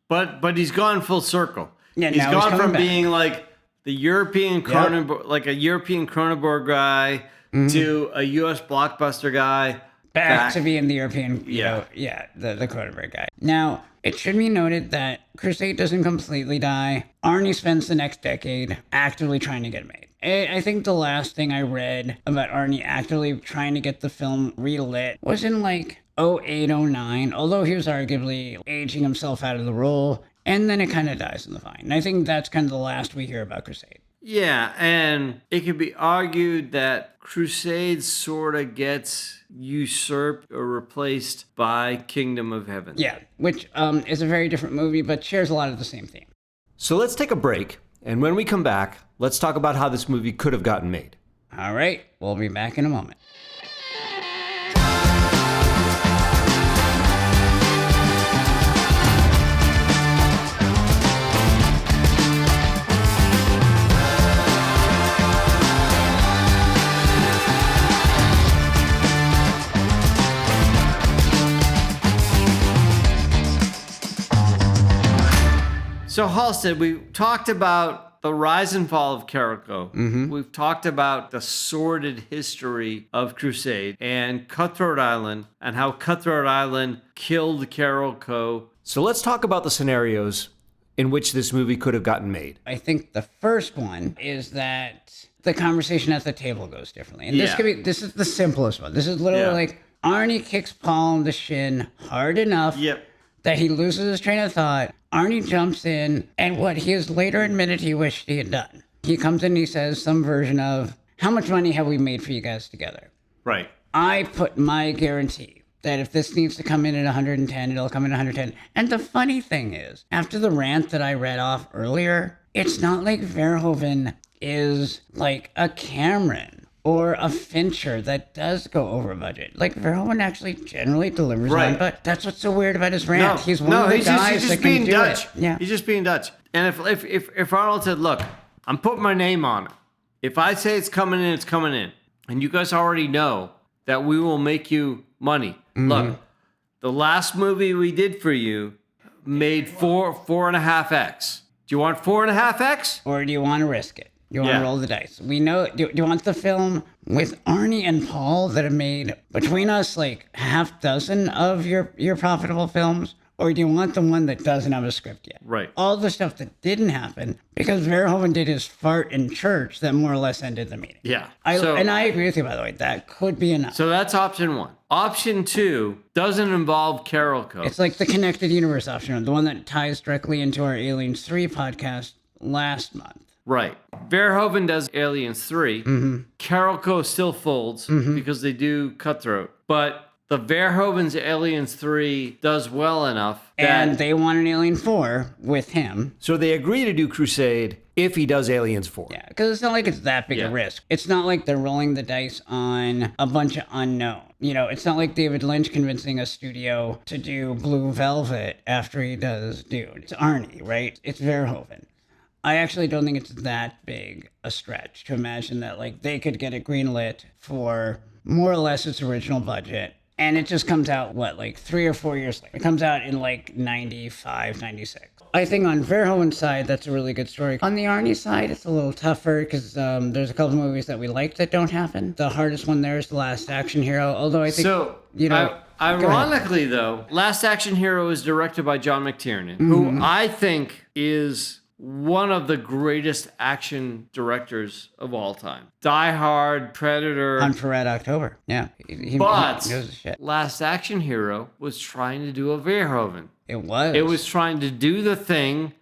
But he's gone full circle. Yeah, he's now gone from back. being like the European Cronenberg, like a European Cronenberg guy to a U.S. blockbuster guy. Back to being the European, the Cronenberg guy. Now, it should be noted that Crusade doesn't completely die. Arnie spends the next decade actively trying to get it made. I think the last thing I read about Arnie actively trying to get the film relit was in like 08, 09, although he was arguably aging himself out of the role, and then it kind of dies in the vine. And I think that's kind of the last we hear about Crusade. Yeah, and it could be argued that Crusade sort of gets usurped or replaced by Kingdom of Heaven. Yeah, which is a very different movie, but shares a lot of the same theme. So let's take a break, and when we come back, let's talk about how this movie could have gotten made. All right, we'll be back in a moment. So, Halstead, we talked about the rise and fall of Karoko. We've talked about the sordid history of Crusade and Cutthroat Island and how Cutthroat Island killed Karoko. So let's talk about the scenarios in which this movie could have gotten made. I think the first one is that the conversation at the table goes differently. And this is the simplest one. This is literally like Arnie kicks Paul in the shin hard enough that he loses his train of thought. Arnie jumps in, and what he has later admitted he wished he had done. He comes in and he says some version of, how much money have we made for you guys together? Right. I put my guarantee that if this needs to come in at 110, it'll come in at 110. And the funny thing is, after the rant that I read off earlier, it's not like Verhoeven is like a Cameron or a Fincher that does go over budget. Like, Verhoeven actually generally delivers on, but that's what's so weird about his rant. He's one of the guys that can do it. Yeah. He's just being Dutch. And if Arnold said, look, I'm putting my name on it. If I say it's coming in, it's coming in. And you guys already know that we will make you money. Look, the last movie we did for you made 4.5x. Do you want 4.5x? Or do you want to risk it? You want Yeah. to roll the dice? We know. Do you want the film with Arnie and Paul that have made between us like half dozen of your profitable films? Or do you want the one that doesn't have a script yet? Right. All the stuff that didn't happen because Verhoeven did his fart in church that more or less ended the meeting. Yeah. And I agree with you, by the way. That could be enough. So that's option 1. Option 2 doesn't involve Carol Code. It's like the connected universe option, the one that ties directly into our Aliens 3 podcast last month. Right. Verhoeven does Aliens 3. Carolco still folds because they do Cutthroat. But the Verhoeven's Aliens 3 does well enough that... And they want an Alien 4 with him. So they agree to do Crusade if he does Aliens 4. Yeah, because it's not like it's that big a risk. It's not like they're rolling the dice on a bunch of unknown. You know, it's not like David Lynch convincing a studio to do Blue Velvet after he does Dune. It's Arnie, right? It's Verhoeven. I actually don't think it's that big a stretch to imagine that like they could get it greenlit for more or less its original budget. And it just comes out, like 3 or 4 years later. It comes out in like 95, 96. I think on Verhoeven's side, that's a really good story. On the Arnie side, it's a little tougher because there's a couple of movies that we like that don't happen. The hardest one there is The Last Action Hero, although I think, So, you know... ironically, though, Last Action Hero is directed by John McTiernan, who I think is one of the greatest action directors of all time. Die Hard, Predator. Hunt for Red October. Yeah. He But knows his shit. Last Action Hero was trying to do a Verhoeven. It was. It was trying to do the thing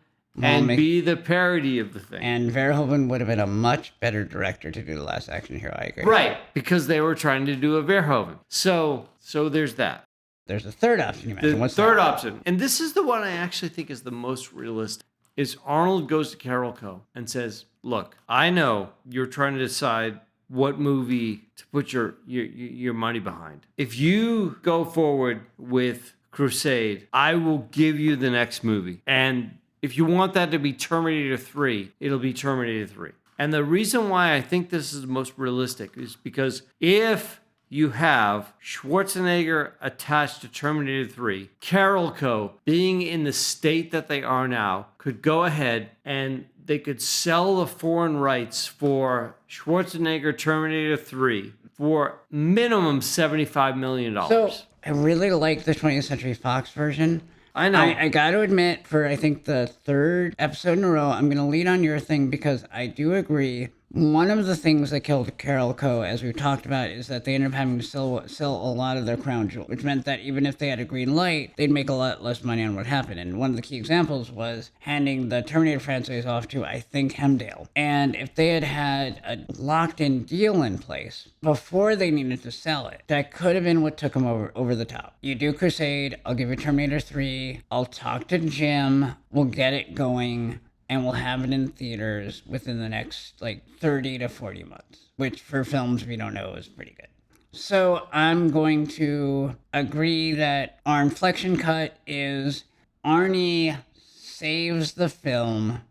and be the parody of the thing. And Verhoeven would have been a much better director to do The Last Action Hero, I agree. Right, because they were trying to do a Verhoeven. So there's that. There's a third option you mentioned. The What's third that? option, and this is the one I actually think is the most realistic, is Arnold goes to Carolco and says, look, I know you're trying to decide what movie to put your money behind. If you go forward with Crusade, I will give you the next movie. And if you want that to be Terminator 3, it'll be Terminator 3. And the reason why I think this is the most realistic is because if you have Schwarzenegger attached to Terminator 3, Carolco, being in the state that they are now, could go ahead and they could sell the foreign rights for Schwarzenegger Terminator 3 for minimum $75 million. So I really like the 20th Century Fox version. I know. I got to admit, for I think the third episode in a row, I'm going to lead on your thing because I do agree. One of the things that killed Carolco, as we've talked about, is that they ended up having to sell a lot of their crown jewels, which meant that even if they had a green light, they'd make a lot less money on what happened. And one of the key examples was handing the Terminator franchise off to, I think, Hemdale. And if they had had a locked-in deal in place before they needed to sell it, that could have been what took them over the top. You do Crusade, I'll give you Terminator 3, I'll talk to Jim, we'll get it going, and we'll have it in theaters within the next, 30 to 40 months, which for films we don't know is pretty good. So I'm going to agree that our inflection cut is Arnie saves the film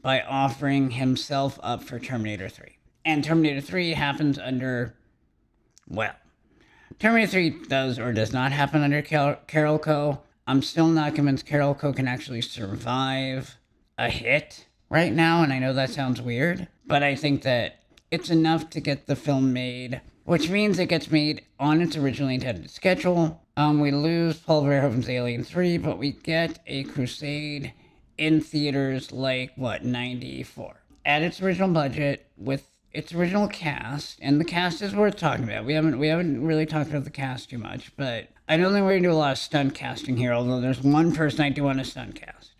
by offering himself up for Terminator 3. And Terminator 3 happens under, Terminator 3 does or does not happen under Carolco. I'm still not convinced Carolco can actually survive a hit right now, and I know that sounds weird, but I think that it's enough to get the film made, which means it gets made on its originally intended schedule. We lose Paul Verhoeven's Alien 3, but we get a Crusade in theaters 94 at its original budget with its original cast, and the cast is worth talking about. We haven't really talked about the cast too much, but I don't think we're gonna do a lot of stunt casting here, although there's one person I do want to stunt cast.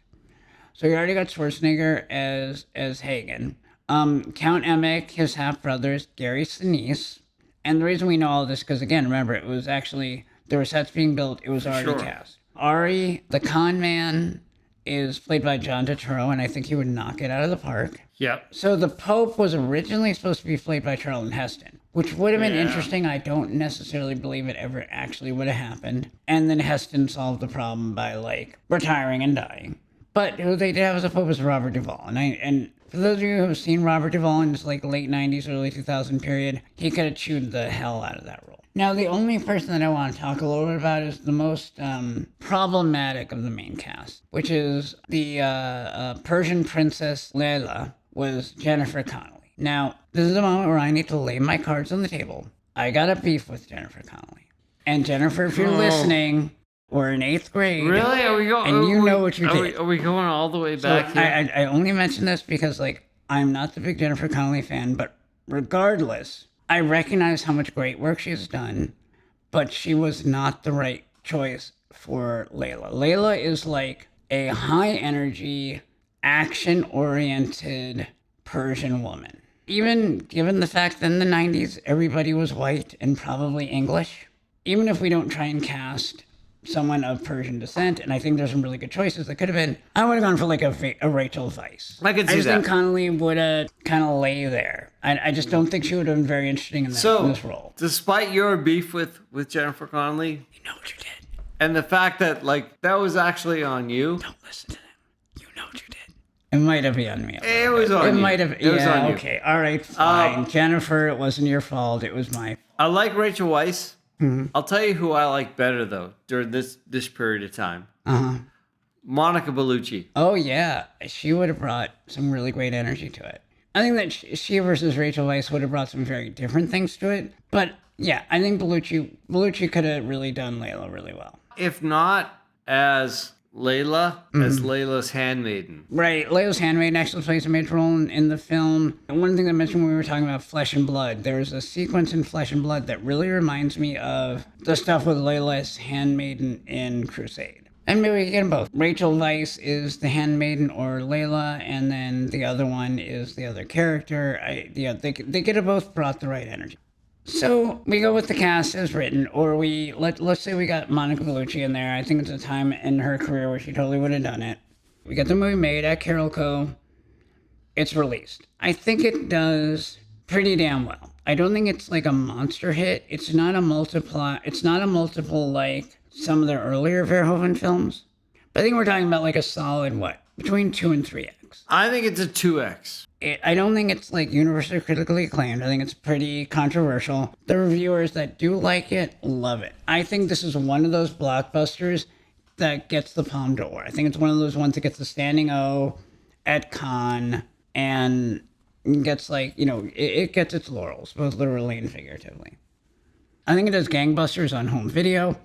So you already got Schwarzenegger as Hagen. Count Emmett, his half-brothers, Gary Sinise. And the reason we know all this, because again, remember, it was actually, there were sets being built, it was already cast. Ari, the con man, is played by John Turturro, and I think he would knock it out of the park. Yep. So the Pope was originally supposed to be played by Charlton Heston, which would have been interesting. I don't necessarily believe it ever actually would have happened. And then Heston solved the problem by, retiring and dying. But who they did have as a Pope was Robert Duvall. And For those of you who have seen Robert Duvall in his like late 90s, early 2000 period, he could have chewed the hell out of that role. Now, the only person that I want to talk a little bit about is the most problematic of the main cast, which is the Persian princess Layla, was Jennifer Connelly. Now, this is a moment where I need to lay my cards on the table. I got a beef with Jennifer Connelly. And Jennifer, if you're listening, we're in 8th grade. Really? Are we going? And you know what you did. Are we going all the way back So here? I only mention this because, like, I'm not the big Jennifer Connelly fan, but regardless, I recognize how much great work she's done, but she was not the right choice for Layla. Layla is like a high-energy, action-oriented Persian woman. Even given the fact that in the 90s, everybody was white and probably English, even if we don't try and cast someone of Persian descent, and I think there's some really good choices that could have been, I would have gone for like a Rachel Weisz. I could see just that. think Connelly would have kind of lay there. I just don't think she would have been very interesting in, in this role. Despite your beef with Jennifer Connelly, You know what you did. and the fact that like that was actually on you, Don't listen to them. You know what you did. It might have been on me. it was on It you. might have. It was yeah, on you. okay. All right, fine. Jennifer, it wasn't your fault. It was my fault. I like Rachel Weisz. Mm-hmm. I'll tell you who I like better though during this period of time. Monica Bellucci. Oh, yeah. She would have brought some really great energy to it. I think that she versus Rachel Weisz would have brought some very different things to it. But yeah, I think Bellucci could have really done Layla really well. If not as Layla, as Layla's handmaiden. Right. Layla's handmaiden actually plays a major role in the film. And one thing I mentioned when we were talking about Flesh and Blood, there's a sequence in Flesh and Blood that really reminds me of the stuff with Layla's handmaiden in Crusade. And maybe we can get them both. Rachel Weisz is the handmaiden or Layla, and then the other one is the other character. They could have both brought the right energy. So we go with the cast as written, or let's say we got Monica Bellucci in there. I think it's a time in her career where she totally would have done it. We get the movie made at Carolco. It's released. I think it does pretty damn well. I don't think it's like a monster hit. It's not a multiple like some of their earlier Verhoeven films. But I think we're talking about like a solid, between 2 and 3x. I think it's a 2x. I don't think it's like universally critically acclaimed. I think it's pretty controversial. The reviewers that do like it love it. I think this is one of those blockbusters that gets the Palme d'Or. I think it's one of those ones that gets the standing O at Cannes and gets it gets its laurels, both literally and figuratively. I think it does gangbusters on home video.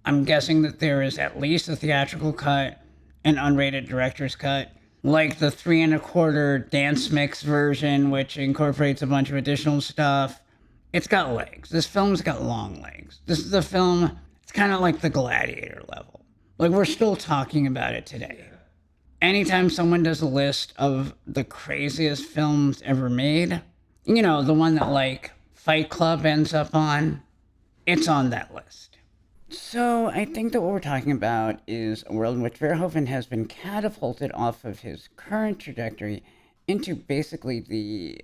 I'm guessing that there is at least a theatrical cut, an unrated director's cut, like the 3 1/4 dance mix version, which incorporates a bunch of additional stuff. It's got legs. This film's got long legs. This is a film, it's kind of like the Gladiator level. Like, we're still talking about it today. Anytime someone does a list of the craziest films ever made, the one that, like, Fight Club ends up on, it's on that list. So I think that what we're talking about is a world in which Verhoeven has been catapulted off of his current trajectory into basically the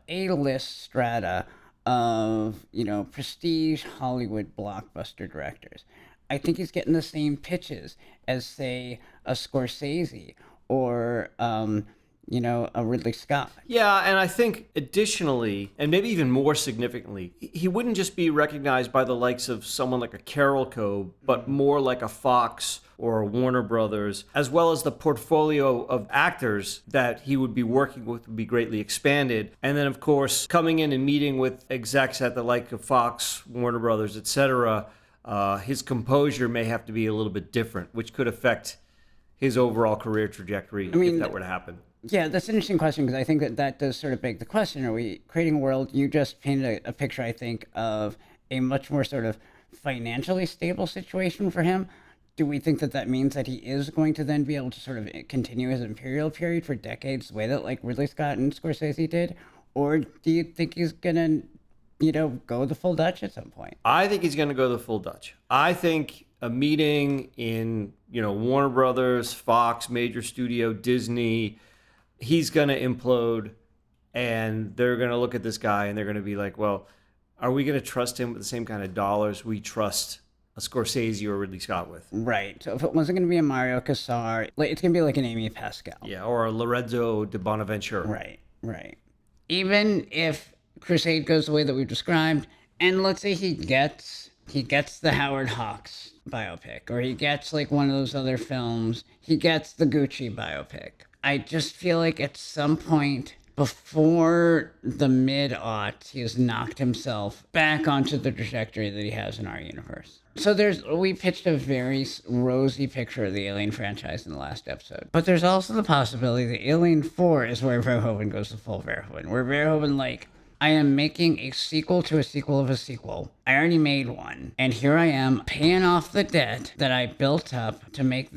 A-list strata of, prestige Hollywood blockbuster directors. I think he's getting the same pitches as, say, a Scorsese or, a Ridley Scott. Yeah, and I think additionally, and maybe even more significantly, he wouldn't just be recognized by the likes of someone like a Carolco, but more like a Fox or a Warner Brothers, as well as the portfolio of actors that he would be working with would be greatly expanded. And then, of course, coming in and meeting with execs at the like of Fox, Warner Brothers, etc., his composure may have to be a little bit different, which could affect his overall career trajectory if that were to happen. Yeah, that's an interesting question because I think that does sort of beg the question. Are we creating a world? You just painted a picture, I think, of a much more sort of financially stable situation for him. Do we think that means that he is going to then be able to sort of continue his imperial period for decades the way that like Ridley Scott and Scorsese did? Or do you think he's going to, go the full Dutch at some point? I think he's going to go the full Dutch. I think a meeting in, Warner Brothers, Fox, major studio, Disney, he's going to implode, and they're going to look at this guy and they're going to be like, well, are we going to trust him with the same kind of dollars we trust a Scorsese or Ridley Scott with. Right. So if it wasn't going to be a Mario Casar, like, it's going to be like an Amy Pascal. Yeah, or a Lorenzo de Bonaventure. Right. Even if Crusade goes the way that we've described, and let's say he gets the Howard Hawks biopic, or he gets like one of those other films, he gets the Gucci biopic. I just feel like at some point before the mid-aughts, he has knocked himself back onto the trajectory that he has in our universe. So we pitched a very rosy picture of the Alien franchise in the last episode. But there's also the possibility that Alien 4 is where Verhoeven goes to full Verhoeven. Where Verhoeven, like, I am making a sequel to a sequel of a sequel. I already made one. And here I am paying off the debt that I built up to make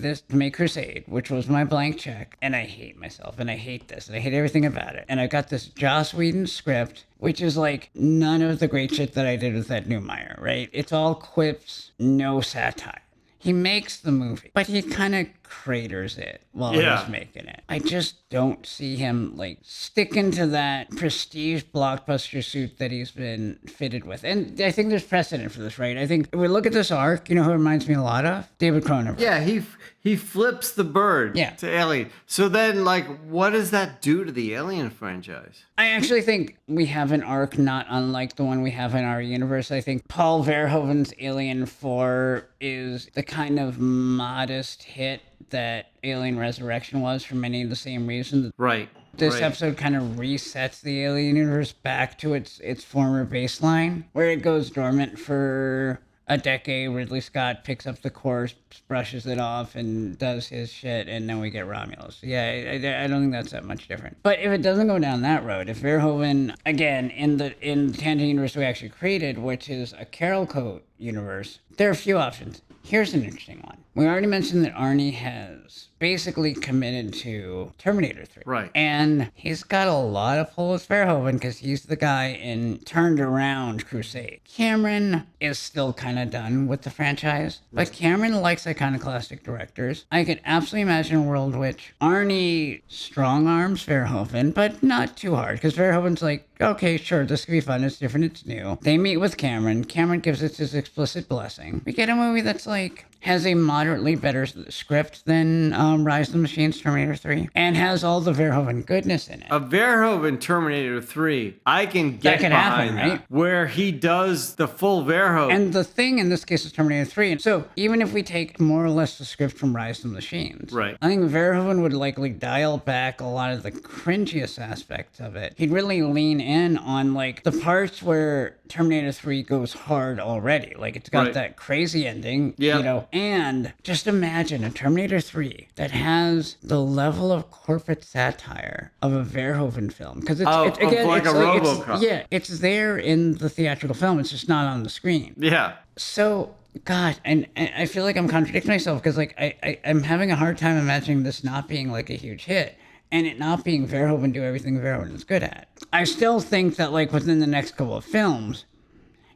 Crusade, which was my blank check. And I hate myself, and I hate this, and I hate everything about it. And I got this Joss Whedon script, which is like none of the great shit that I did with Ed Neumeyer, right? It's all quips, no satire. He makes the movie, but he kind of craters it while he's making it. I just don't see him like sticking to that prestige blockbuster suit that he's been fitted with. And I think there's precedent for this, right? I think if we look at this arc, you know who it reminds me a lot of? David Cronenberg. Yeah, he flips the bird to Alien. So then, like, what does that do to the Alien franchise? I actually think we have an arc not unlike the one we have in our universe. I think Paul Verhoeven's Alien 4 is the kind of modest hit that Alien Resurrection was for many of the same reasons. Right. This episode kind of resets the Alien universe back to its former baseline, where it goes dormant for a decade. Ridley Scott picks up the corpse, brushes it off, and does his shit, and then we get Romulus. Yeah, I don't think that's that much different. But if it doesn't go down that road, if Verhoeven, again, in the tangent universe we actually created, which is a Carol Coat universe, there are a few options. Here's an interesting one. We already mentioned that Arnie has basically committed to Terminator 3. Right. And he's got a lot of pull with Verhoeven because he's the guy in turned around Crusade. Cameron is still kind of done with the franchise, but Cameron likes iconoclastic directors. I could absolutely imagine a world which Arnie strong arms Verhoeven, but not too hard, because Verhoeven's like, okay, sure, this could be fun, it's different, it's new. They meet with Cameron. Cameron gives it his explicit blessing. We get a movie that's like, has a moderately better script than Rise of the Machines, Terminator 3, and has all the Verhoeven goodness in it. A Verhoeven Terminator 3, I can get behind happen, that, right? where he does the full Verhoeven. And the thing in this case is Terminator 3. And so even if we take more or less the script from Rise of the Machines, right, I think Verhoeven would likely dial back a lot of the cringiest aspects of it. He'd really lean in on like the parts where Terminator 3 goes hard already. Like it's got that crazy ending, you know, and just imagine a Terminator 3 that has the level of corporate satire of a Verhoeven film. Because it's RoboCop. It's there in the theatrical film. It's just not on the screen. Yeah. So, God, and I feel like I'm contradicting myself because like I'm having a hard time imagining this not being like a huge hit. And it not being Verhoeven do everything Verhoeven is good at. I still think that like within the next couple of films,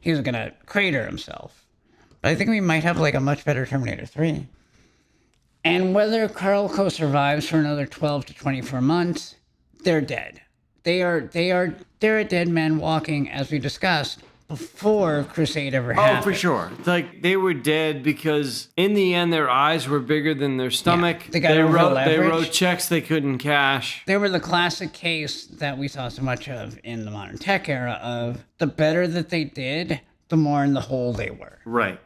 he's gonna crater himself. But I think we might have like a much better Terminator 3. And whether Carl Co survives for another 12 to 24 months, they're dead. They're a dead man walking, as we discussed, before Crusade ever happened. Oh, for sure. It's like they were dead because in the end their eyes were bigger than their stomach. Yeah, they wrote checks they couldn't cash. They were the classic case that we saw so much of in the modern tech era of the better that they did, the more in the hole they were. Right.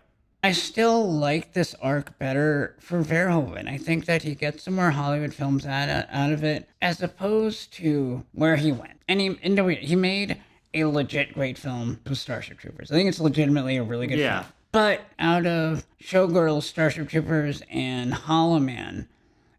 I still like this arc better for Verhoeven. I think that he gets some more Hollywood films out of it, as opposed to where he went. And he made a legit great film with Starship Troopers. I think it's legitimately a really good film. But out of Showgirls, Starship Troopers, and Hollow Man,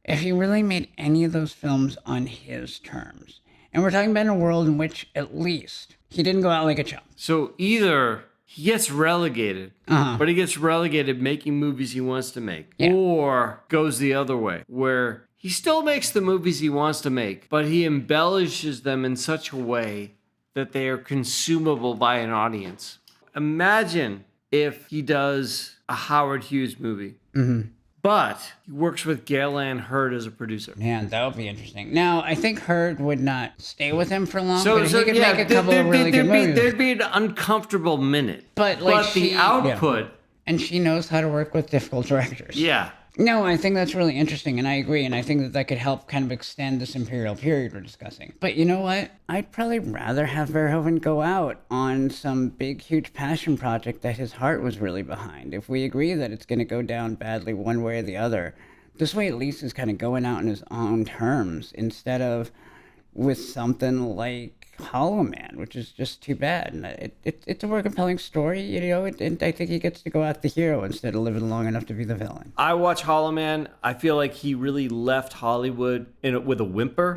if he really made any of those films on his terms, and we're talking about a world in which at least he didn't go out like a chump. So either he gets relegated, but he gets relegated making movies he wants to make, or goes the other way, where he still makes the movies he wants to make, but he embellishes them in such a way that they are consumable by an audience. Imagine if he does a Howard Hughes movie, but he works with Gale Ann Hurd as a producer. Man, that would be interesting. Now, I think Hurd would not stay with him for long, but he could make a couple of really good movies. There'd be an uncomfortable minute. But the output And she knows how to work with difficult directors. Yeah. No, I think that's really interesting, and I agree, and I think that could help kind of extend this imperial period we're discussing. But you know what? I'd probably rather have Verhoeven go out on some big, huge passion project that his heart was really behind. If we agree that it's going to go down badly one way or the other, this way at least is kind of going out on his own terms instead of with something like Hollow Man, which is just too bad. And it's a more compelling story, you know, and I think he gets to go out the hero instead of living long enough to be the villain. I watch Hollow Man. I feel like he really left Hollywood with a whimper.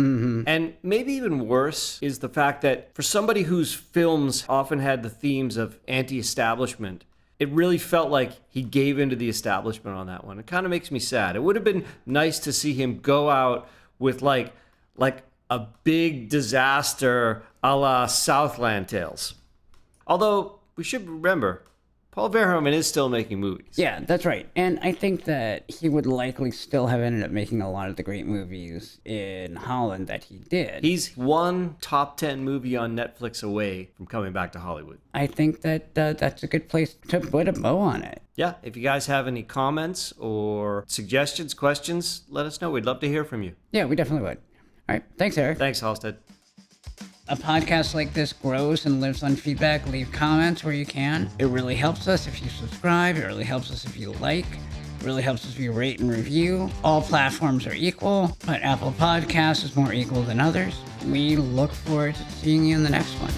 And maybe even worse is the fact that for somebody whose films often had the themes of anti-establishment, it really felt like he gave into the establishment on that one. It kind of makes me sad. It would have been nice to see him go out with like a big disaster a la Southland Tales. Although, we should remember, Paul Verhoeven is still making movies. Yeah, that's right. And I think that he would likely still have ended up making a lot of the great movies in Holland that he did. He's one top 10 movie on Netflix away from coming back to Hollywood. I think that that's a good place to put a bow on it. Yeah, if you guys have any comments or suggestions, questions, let us know. We'd love to hear from you. Yeah, we definitely would. All right. Thanks, Eric. Thanks, Halstead. A podcast like this grows and lives on feedback. Leave comments where you can. It really helps us if you subscribe. It really helps us if you like. It really helps us if you rate and review. All platforms are equal, but Apple Podcasts is more equal than others. We look forward to seeing you in the next one.